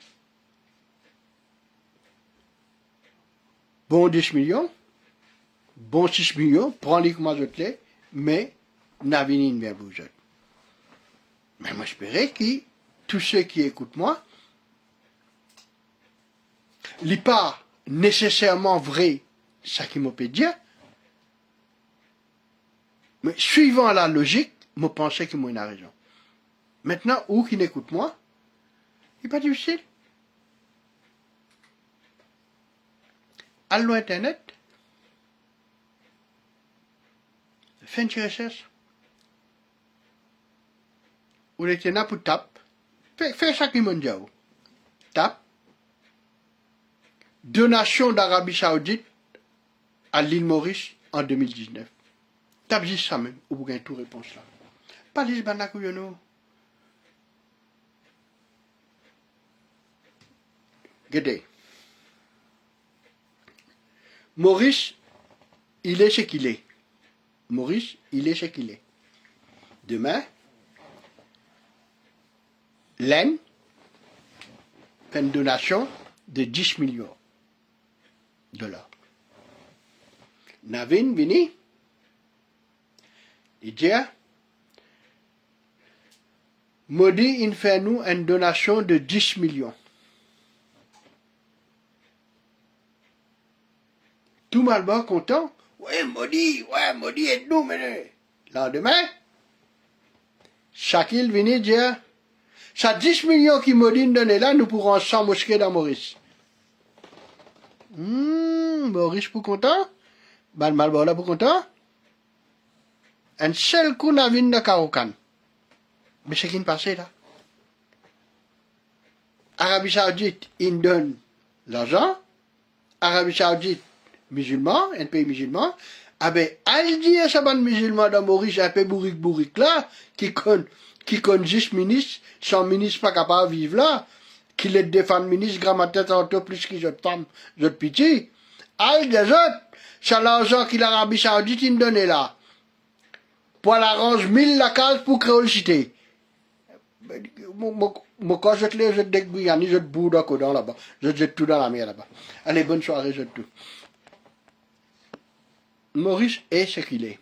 Bon 10 millions, bon 6 millions, prends-les comme je te l'ai, mais n'a venu bien vous autres. Mais moi, j'espérais que tous ceux qui écoutent moi, n'est pas nécessairement vrai, ça qui m'a peut dire, mais suivant la logique, je pensais que moi, il a raison. Maintenant, où qui n'écoute moi, il n'est pas difficile. Allons Internet, fais une recherche. Ou les tenants pour tape, fais ça qui m'a dit. Tape, donation d'Arabie Saoudite à l'île Maurice en 2019. Tape juste ça même, ou vous gagnez toute réponse là. Pas les banakouyono. Regardez. Maurice, il est ce qu'il est. Maurice, il est ce qu'il est. Demain, l'Inde fait une donation de 10 millions de dollars. Navin vini, il dit, Modi, il fait nous une donation de 10 millions. Tout le monde content. Ouais, Modi, aide-nous, mais. Lendemain, Shakil vient dire, ça 10 millions qui Modi nous donne là, nous pourrons 100 mosquées dans Maurice. Maurice pour content? Malbola pour content? Un seul coup n'a vu de Karokan. Mais c'est qui ne passait là? Arabie Saoudite, il donne l'argent. Arabie Saoudite, musulman, un pays musulman, ah ben, elle dit à sa bande musulman dans Maurice, un peu bourrique là, qui connaît juste ministre, son ministre pas capable de vivre là, qui les défend ministre, grammaire, un peu plus que cette femme, cette pitié. Elle des autres, c'est l'argent qu'il l'Arabie Saoudite, il donne là. Pour l'arrange 1000 la case pour créer le cité. Moi, quand je te l'ai, je te dégouille, je te boue dans là-bas. Je te jette tout dans la mer là-bas. Allez, bonne soirée, je te tout. Maurice est ce qu'il est.